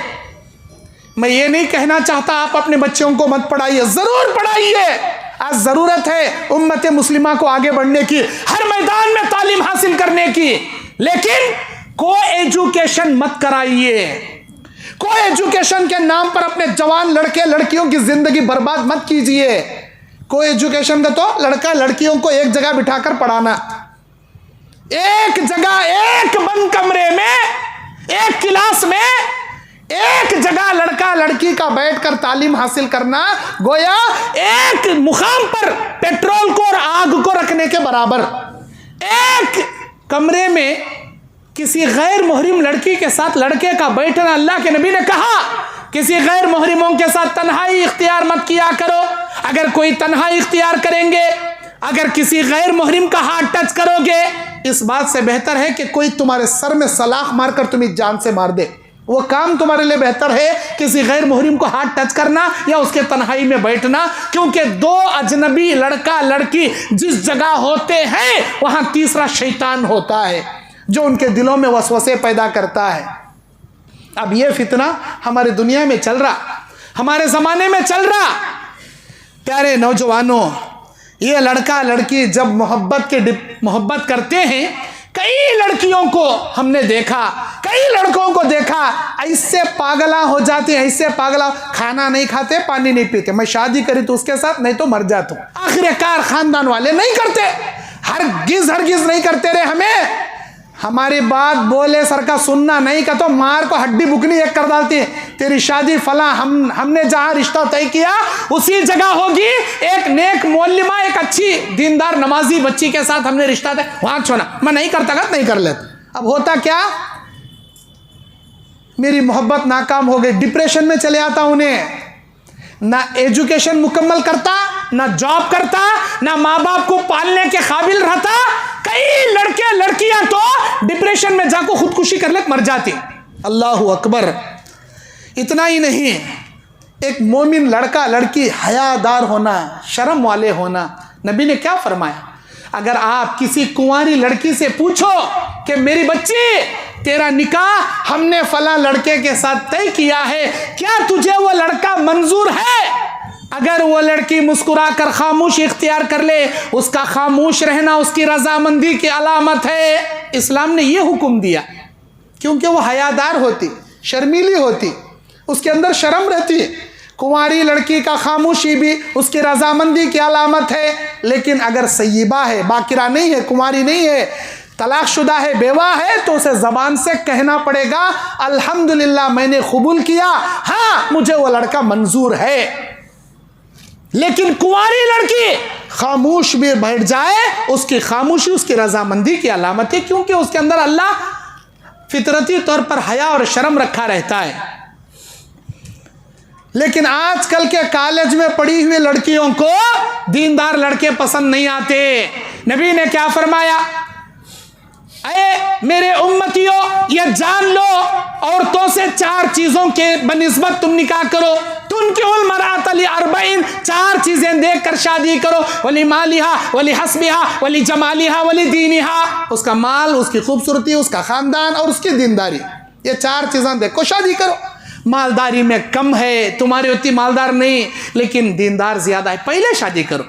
मैं ये नहीं कहना चाहता आप अपने बच्चों को मत पढ़ाइए, जरूर पढ़ाइए। आज जरूरत है उम्मत मुस्लिमा को आगे बढ़ने की, हर मैदान में तालीम हासिल करने की, लेकिन को एजुकेशन मत कराइए। को एजुकेशन के नाम पर अपने जवान लड़के लड़कियों की जिंदगी बर्बाद मत कीजिए। को एजुकेशन का तो लड़का लड़कियों को एक जगह बिठाकर पढ़ाना, एक जगह, एक बंद कमरे में, एक क्लास में, एक जगह लड़का लड़की का बैठकर तालीम हासिल करना गोया एक मुकाम पर पेट्रोल को और आग को रखने के बराबर। एक कमरे में किसी गैर मुहरिम लड़की के साथ लड़के का बैठना, अल्लाह के नबी ने कहा किसी गैर मुहरिमों के साथ तन्हाई इख्तियार मत किया करो। अगर कोई तन्हाई इख्तियार करेंगे, अगर किसी गैर मुहरिम का हाथ टच करोगे, इस बात से बेहतर है कि कोई तुम्हारे सर में सलाख मारकर तुम्हें जान से मार दे। वो काम तुम्हारे लिए बेहतर है किसी गैर मुहरिम को हाथ टच करना या उसके तन्हाई में बैठना, क्योंकि दो अजनबी लड़का लड़की जिस जगह होते हैं वहां तीसरा शैतान होता है जो उनके दिलों में वसवसे पैदा करता है। अब ये फितना हमारे दुनिया में चल रहा, हमारे ज़माने में चल रहा। प्यारे नौजवानों, ये लड़का लड़की जब मोहब्बत करते हैं, कई लड़कियों को हमने देखा, कई लड़कों को देखा, ऐसे पागला हो जाते हैं, ऐसे पागला, खाना नहीं खाते, पानी नहीं पीते। मैं शादी करी तो उसके साथ, नहीं तो मर जाता हूँ। आखिरकार खानदान वाले नहीं करते, हरगिज नहीं करते रहे। हमें हमारी बात बोले सर का सुनना नहीं का तो मार को हड्डी बुकनी एक कर डालती है। तेरी शादी फला हमने जहां रिश्ता तय किया उसी जगह होगी, एक नेक मोल्लिमा, एक अच्छी दीनदार नमाजी बच्ची के साथ हमने रिश्ता तय, वहां छोड़ा। मैं नहीं करता का नहीं कर लेता। अब होता क्या, मेरी मोहब्बत नाकाम हो गई, डिप्रेशन में चले आता उन्हें, ना एजुकेशन मुकम्मल करता, ना जॉब करता, ना माँ बाप को पालने के काबिल रहता। कई लड़के लड़कियां तो डिप्रेशन में जाकर खुदकुशी कर ले मर जाती। अल्लाहु अकबर। इतना ही नहीं, एक मोमिन लड़का लड़की हयादार होना, शर्म वाले होना। नबी ने क्या फरमाया, अगर आप किसी कुंवारी लड़की से पूछो कि मेरी बच्ची तेरा निकाह हमने फला लड़के के साथ तय किया है, क्या तुझे वो लड़का मंजूर है? अगर वो लड़की मुस्कुरा कर खामोश इख्तियार कर ले, उसका खामोश रहना उसकी रजामंदी की अलामत है। इस्लाम ने ये हुक्म दिया क्योंकि वो हयादार होती, शर्मीली होती, उसके अंदर शर्म रहती है। कुंवारी लड़की का खामोशी भी उसकी रजामंदी की अलामत है। लेकिन अगर सय्यिबा है, बाकिरा नहीं है, कुंवारी नहीं है, तलाकशुदा है, बेवा है, तो उसे ज़बान से कहना पड़ेगा अल्हम्दुलिल्लाह मैंने कबूल किया, हाँ मुझे वो लड़का मंजूर है। लेकिन कुंवारी लड़की खामोश भी बैठ जाए, उसकी खामोशी उसकी रजामंदी की अलामत है, क्योंकि उसके अंदर अल्लाह फितरती तौर पर हया और शर्म रखा रहता है। लेकिन आजकल के कॉलेज में पढ़ी हुई लड़कियों को दीनदार लड़के पसंद नहीं आते। नबी ने क्या फरमाया, अरे मेरे उम्मतियों ये जान लो, औरतों से 4 चीजों के बनिस्बत तुम निकाह करो। तुनकिहुल मरअत लिअरबईन, 4 चीजें देखकर शादी करो। वली मालिहा वली हस्बिहा वली जमालिहा वली दीनिहा, उसका माल, उसकी खूबसूरती, उसका खानदान और उसकी दीनदारी, ये 4 चीजें देखो शादी करो। मालदारी में कम है, तुम्हारी उतनी मालदार नहीं, लेकिन दीनदार ज्यादा है, पहले शादी करो।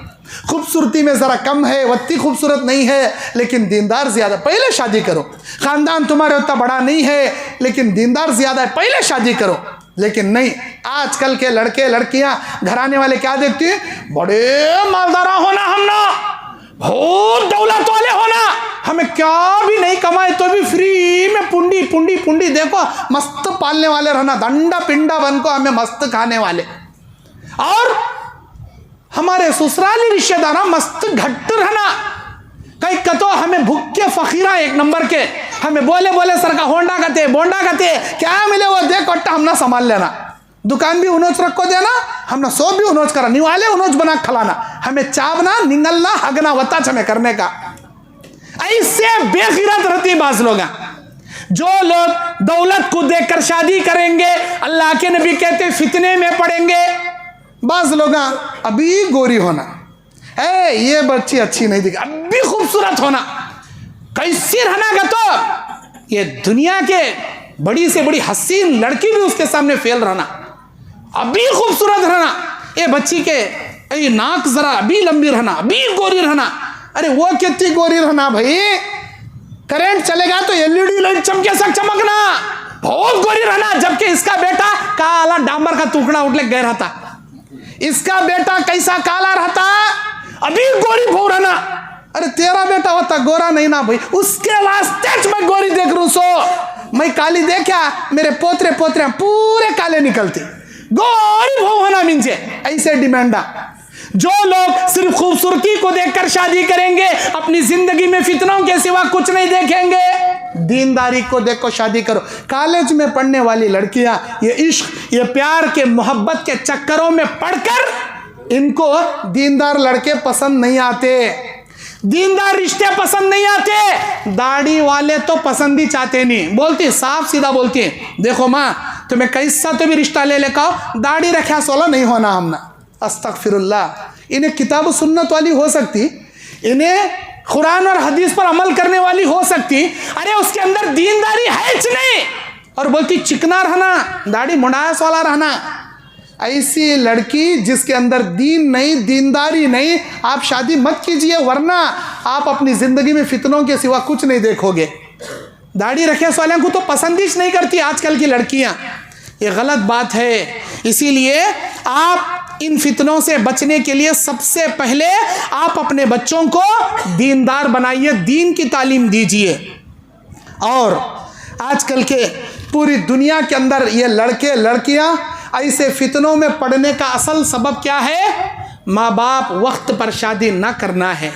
खूबसूरती में ज़रा कम है, वत्ती खूबसूरत नहीं है, लेकिन दीनदार ज़्यादा, पहले शादी करो। ख़ानदान तुम्हारे उतना बड़ा नहीं है, लेकिन दीनदार ज़्यादा है, पहले शादी करो। लेकिन नहीं, आजकल के लड़के लड़कियां, घराने वाले क्या देखते हैं, बड़े मालदारा होना, हम ना बहुत दौलत वाले होना, हमें क्या भी नहीं कमाए तो भी फ्री में पुंडी पुंडी पुंडी, देखो मस्त पालने वाले रहना, दंडा पिंडा बन को हमें मस्त खाने वाले, और हमारे ससुराली रिश्तेदार मस्त घट रहना। कई कतो हमें भूखे फकीरा एक नंबर के, हमें बोले बोले सर का होंडा कहते, बोंडा कहते, क्या मिले वो देख कट्टा हमना संभाल लेना, दुकान भी उनोच रखो देना, हमने सोप भी उनोच करा, निवाले उनोच बना खिलाना, हमें चावना निंगलना हगना वता हमें करने का। ऐसे बेगिरत रहती बाज लोग। जो लोग दौलत को देखकर शादी करेंगे, अल्लाह के नबी कहते फितने में पड़ेंगे। बाज लोग अभी गोरी होना, ये बच्ची अच्छी नहीं दिखी, अभी खूबसूरत होना, कैसी रहना का तो ये दुनिया के बड़ी से बड़ी हसीन लड़की भी उसके सामने फेल रहना, अभी खूबसूरत रहना। ये बच्ची के ये नाक जरा अभी लंबी रहना, अभी गोरी रहना। अरे वो कितनी गोरी रहना भाई, करंट चलेगा तो एलईडी लाइट चमके सक चमकना, बहुत गोरी रहना। जबकि इसका बेटा काला डांबर का टुकड़ा उठले गए रहता, इसका बेटा कैसा काला रहता, अभी गोरी भो रहना। अरे तेरा बेटा होता गोरा नहीं ना भाई, उसके वास्ते मैं गोरी देख रू, सो मैं काली देखा, मेरे पोतरे पोतरे पूरे काले निकलते, गोरी भो होना मिंजे, ऐसे डिमांडा। जो लोग सिर्फ खूबसूरती को देखकर शादी करेंगे, अपनी जिंदगी में फितनों के सिवा कुछ नहीं देखेंगे। दीनदारी को देखो शादी करो। कॉलेज में पढ़ने वाली लड़कियां ये इश्क, ये प्यार के मोहब्बत के चक्करों में पड़कर इनको दीनदार लड़के पसंद नहीं आते, दीनदार रिश्ते पसंद नहीं आते। दाढ़ी वाले तो पसंद ही चाहते नहीं। बोलती साफ सीधा बोलती है, देखो माँ तुम्हें कैसा तो भी रिश्ता ले लेकर आओ, दाढ़ी रखा सोला नहीं होना हमना। अस्तगफिरुल्लाह। इन्हें किताब सुन्नत वाली हो सकती, इन्हें कुरान और हदीस पर अमल करने वाली हो सकती, अरे उसके अंदर दीनदारी है नहीं, और बोलती चिकना रहना, दाढ़ी मुंडास वाला रहना। ऐसी लड़की जिसके अंदर दीन नहीं, दीनदारी नहीं, आप शादी मत कीजिए, वरना आप अपनी जिंदगी में फितनों के सिवा कुछ नहीं देखोगे। दाढ़ी रखे वालों को तो पसंद ही नहीं करती आजकल की लड़कियां। ये गलत बात है। इसीलिए आप इन फितनों से बचने के लिए सबसे पहले आप अपने बच्चों को दीनदार बनाइए, दीन की तालीम दीजिए। और आजकल के पूरी दुनिया के अंदर ये लड़के लड़कियां ऐसे फितनों में पड़ने का असल सबब क्या है? माँ बाप वक्त पर शादी ना करना है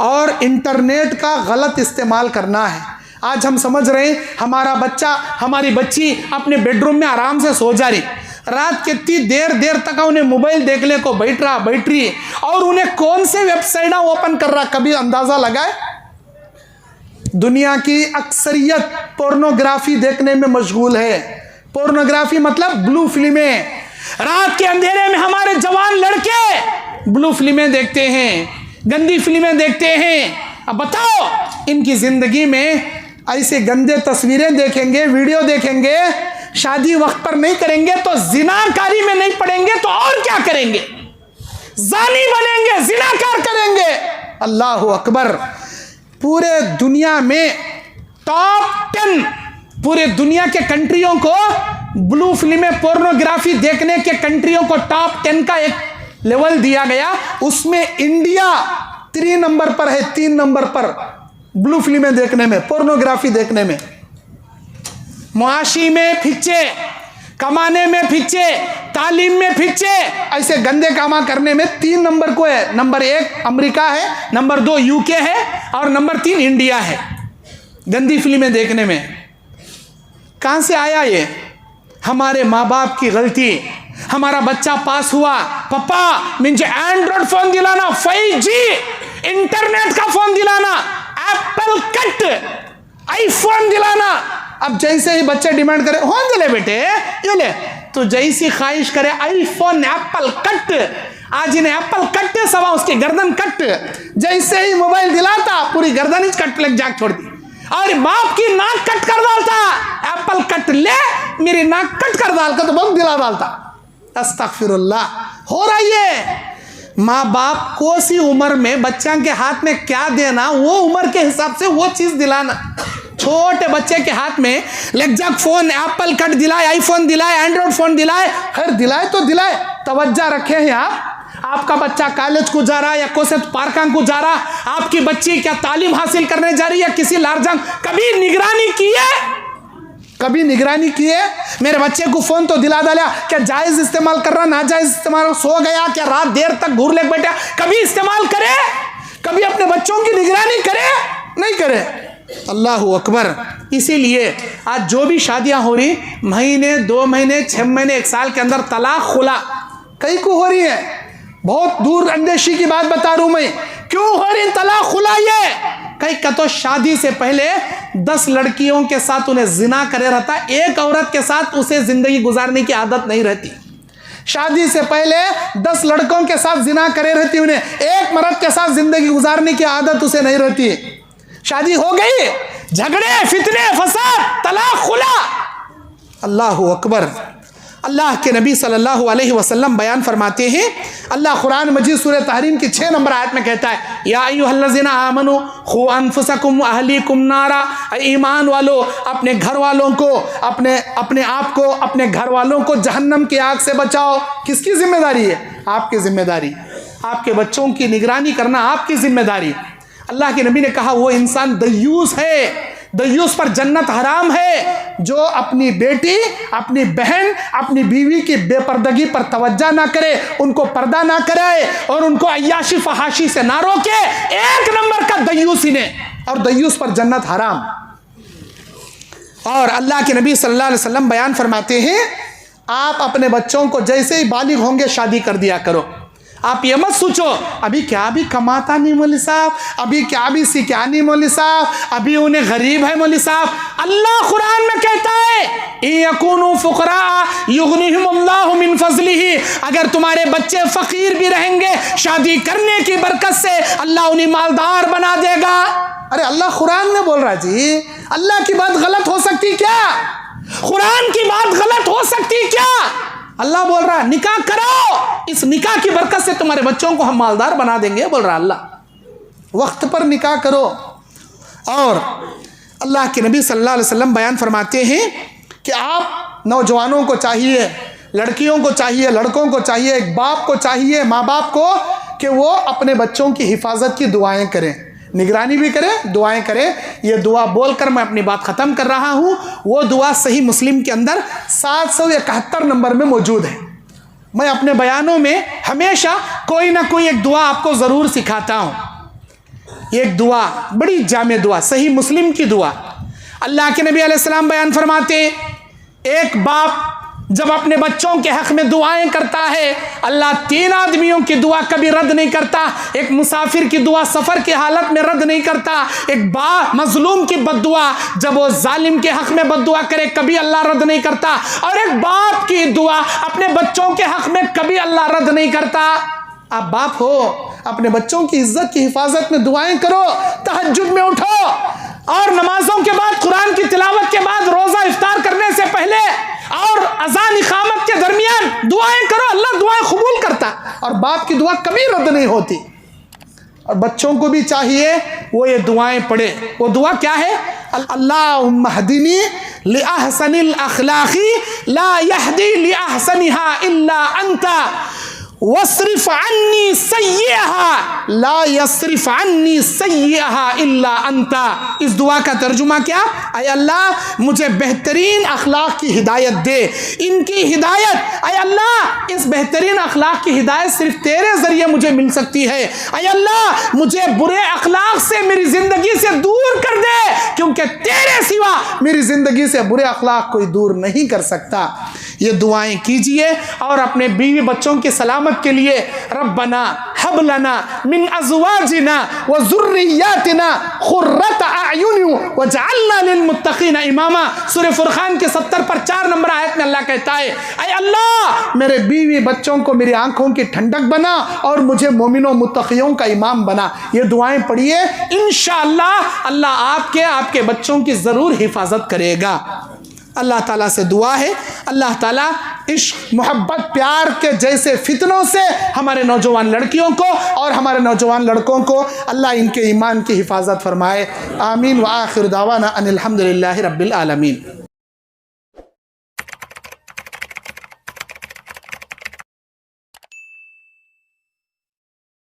और इंटरनेट का गलत इस्तेमाल करना है। आज हम समझ रहे हैं हमारा बच्चा, हमारी बच्ची अपने बेडरूम में आराम से सो जा रही, रात कितनी देर देर तक उन्हें मोबाइल देखने को बैठ रही, और उन्हें कौन से वेबसाइट ओपन कर रहा, कभी अंदाजा लगाए? दुनिया की अक्सरियत पोर्नोग्राफी देखने में मशगूल है। पोर्नोग्राफी मतलब ब्लू फिल्में। रात के अंधेरे में हमारे जवान लड़के ब्लू फिल्में देखते हैं, गंदी फिल्में देखते हैं। अब बताओ, इनकी जिंदगी में ऐसे गंदे तस्वीरें देखेंगे, वीडियो देखेंगे, शादी वक्त पर नहीं करेंगे तो जिनाकारी में नहीं पड़ेंगे तो और क्या करेंगे? जानी बनेंगे, जिनाकार करेंगे। अल्लाह अकबर। पूरे दुनिया में टॉप 10 पूरे दुनिया के कंट्रियों को ब्लू फिल्में, पोर्नोग्राफी देखने के कंट्रियों को टॉप 10 का एक लेवल दिया गया। उसमें इंडिया 3 नंबर पर है, 3 नंबर पर ब्लू फिल्में देखने में, पोर्नोग्राफी देखने में। मुआशी में फिच्चे, कमाने में फिच्चे, तालीम में फिच्चे, ऐसे गंदे कामा करने में 3 नंबर को है। नंबर 1 अमेरिका है, नंबर 2 यूके है, और नंबर 3 इंडिया है गंदी फिल्में देखने में। कहां से आया ये? हमारे माँ बाप की गलती। हमारा बच्चा पास हुआ, पापा मुझे एंड्रॉइड फोन दिलाना, 5G इंटरनेट का फोन दिलाना, एप्पल कट आईफोन दिलाना। अब जैसे ही बच्चे डिमांड करे, हो ले बेटे ये ले, तो जैसी ख्वाहिश करे आईफोन, एप्पल कट। आज इन्हें एप्पल कट सवा उसकी गर्दन कट। जैसे ही मोबाइल दिलाता पूरी गर्दन ही कट लग जाग छोड़ दी, और बाप की नाक कट कर डालता। एप्पल कट ले, मेरी नाक कट कर डालता तो बहुत दिला डालता। अस्तगफिरुल्लाह। हो रहा है। माँ बाप को सी उम्र में बच्चा के हाथ में क्या देना, वो उम्र के हिसाब से वो चीज दिलाना। छोटे बच्चे के हाथ में लेगजैक फोन, एप्पल कट दिलाए, आईफोन दिलाए, एंड्रॉइड फोन दिलाए, खैर दिलाए तो दिलाए, तवज्जो रखे हैं आप। आपका बच्चा कॉलेज को जा रहा है या कोसे पार्कां को जा रहा, आपकी बच्ची क्या तालीम हासिल करने जा रही है किसी लारजंग, कभी निगरानी की है? कभी निगरानी की है? मेरे बच्चे को फोन तो दिला डाला, क्या जायज इस्तेमाल कर रहा, नाजायज इस्तेमाल, सो गया क्या, रात देर तक घूर ले बैठा, कभी इस्तेमाल करे? कभी अपने बच्चों की निगरानी करे? नहीं करे। अल्लाह अकबर। इसीलिए आज जो भी शादियां हो रही, महीने 2 महीने 6 महीने 1 साल के अंदर तलाक खुला कई को हो रही है। बहुत दूर अंदेशी की बात बता रहा हूं मैं, क्यों हो रही तलाक खुला? ये कई का तो शादी से पहले 10 लड़कियों के साथ उन्हें जिना करे रहता, एक औरत के साथ उसे जिंदगी गुजारने की आदत नहीं रहती। शादी से पहले 10 लड़कों के साथ जिना करे रहती, उन्हें एक मर्द के साथ जिंदगी गुजारने की आदत उसे नहीं रहती। शादी हो गई, झगड़े, फितने, फसाद, तलाक खुला। अल्लाह अकबर। अल्लाह के नबी सल्लल्लाहु अलैहि वसल्लम बयान फरमाते हैं, अल्लाह कुरान मजीद सूरह तहरीम की 6 नंबर आयत में कहता है, या अय्युहल्लज़ीना आमनू खू अनफुसकुम व अहलीकुम नारा, ईमान वालो अपने घर वालों को, अपने आप को, अपने घर वालों को जहन्नम की आग से बचाओ। किसकी जिम्मेदारी है? आपकी जिम्मेदारी। आपके बच्चों की निगरानी करना आपकी जिम्मेदारी। अल्लाह के नबी ने कहा वो इंसान दयूस है दयूस पर जन्नत हराम है, जो अपनी बेटी, अपनी बहन, अपनी बीवी की बेपर्दगी पर तवज्जो ना करे, उनको पर्दा ना कराए और उनको अय्याशी फहाशी से ना रोके, एक नंबर का दयूस इन्हें, और दयूस पर जन्नत हराम। और अल्लाह के नबी सल्लल्लाहु अलैहि वसल्लम बयान फरमाते हैं, आप अपने बच्चों को जैसे ही बालिग होंगे शादी कर दिया करो। आप ये मत सोचो अभी क्या भी कमाता नहीं मौलवी साहब, अभी क्या भी सीखा नहीं मौलवी साहब, अभी उन्हें गरीब है मौलवी साहब। अल्लाह कुरान में कहता है यकुनु फुकरा युगनिहुमुल्लाहु मिन फज़लिही, अगर तुम्हारे बच्चे फकीर भी रहेंगे, शादी करने की बरकत से अल्लाह उन्हें मालदार बना देगा। अरे अल्लाह कुरान में बोल रहा है जी, अल्लाह की बात गलत हो सकती क्या? कुरान की बात गलत हो सकती क्या? अल्लाह बोल रहा है निकाह करो, इस निकाह की बरकत से तुम्हारे बच्चों को हम मालदार बना देंगे, बोल रहा अल्लाह। वक्त पर निकाह करो। और अल्लाह के नबी सल्लल्लाहु अलैहि वसल्लम बयान फरमाते हैं कि आप नौजवानों को चाहिए, लड़कियों को चाहिए, लड़कों को चाहिए, एक बाप को चाहिए, माँ बाप को, कि वो अपने बच्चों की हिफाजत की दुआएं करें, निगरानी भी करें, दुआएं करें। ये दुआ बोलकर मैं अपनी बात ख़त्म कर रहा हूँ। वो दुआ सही मुस्लिम के अंदर 771 नंबर में मौजूद है। मैं अपने बयानों में हमेशा कोई ना कोई एक दुआ आपको ज़रूर सिखाता हूँ। एक दुआ बड़ी जामे दुआ, सही मुस्लिम की दुआ। अल्लाह के नबी अलैहिस्सलाम बयान फरमाते, एक बाप जब अपने बच्चों के हक़ में दुआएं करता है, अल्लाह 3 आदमियों की दुआ कभी रद्द नहीं करता। एक मुसाफिर की दुआ सफ़र की हालत में रद्द नहीं करता। एक मजलूम की बद्दुआ जब वो जालिम के हक़ में बद्दुआ करे, कभी अल्लाह रद्द नहीं करता। और एक बाप की दुआ अपने बच्चों के हक़ में कभी अल्लाह रद्द नहीं करता। आप बाप हो, अपने बच्चों की इज्जत की हिफाजत में दुआएं करो, तहज्जुद में उठो, और नमाजों के बाद, कुरान की तिलावत के बाद, रोज़ा इफ्तार करने से पहले और अजान इकामत के दरमियान दुआएं करो, अल्लाह दुआएं कबूल करता। और बाप की दुआ कभी रद्द नहीं होती। और बच्चों को भी चाहिए वो ये दुआएं पढ़े। वो दुआ क्या है? अल्लाहुम्मा हदीनी लिअहसनिल अखलाक़ी ला यहदी लिअहसनिहा इल्ला अंता वस्रिफ अन्नी सय्यहा ला यस्रिफ अन्नी सय्यहा इल्ला अंता। इस दुआ का तर्जुमा क्या? ऐ अल्लाह मुझे बेहतरीन अखलाक की हिदायत दे, इनकी हिदायत, ऐ अल्लाह इस बेहतरीन अखलाक की हिदायत सिर्फ तेरे ज़रिए मुझे मिल सकती है। ऐ अल्लाह मुझे बुरे अखलाक से मेरी ज़िंदगी से दूर कर दे, क्योंकि तेरे सिवा मेरी ज़िंदगी से बुरे अखलाक कोई दूर नहीं कर सकता। ये दुआएं कीजिए। और अपने बीवी बच्चों की सलामत के लिए रब्बना हब लना मिन अज़वाजिना व ज़ुर्रिय्यातिना क़ुर्रत अयुन वजअलना लिलमुत्तक़ीना इमामा। सूरह फुरक़ान के 70 पर 4 नंबर आयत में अल्लाह कहता है, ऐ अल्लाह मेरे बीवी बच्चों को मेरी आंखों की ठंडक बना और मुझे मोमिनों मुत्तक़ियों का इमाम बना। ये दुआएं पढ़िए, इंशाअल्लाह अल्लाह आपके बच्चों की ज़रूर हिफाजत करेगा। अल्लाह ताला से दुआ है, अल्लाह ताला इश्क, मोहब्बत, प्यार के जैसे फितनों से हमारे नौजवान लड़कियों को और हमारे नौजवान लड़कों को अल्लाह इनके ईमान की हिफाजत फरमाए। आमीन व आखिर दावाना अनिल हम्दुलिल्लाहि रब्बिल आलमीन।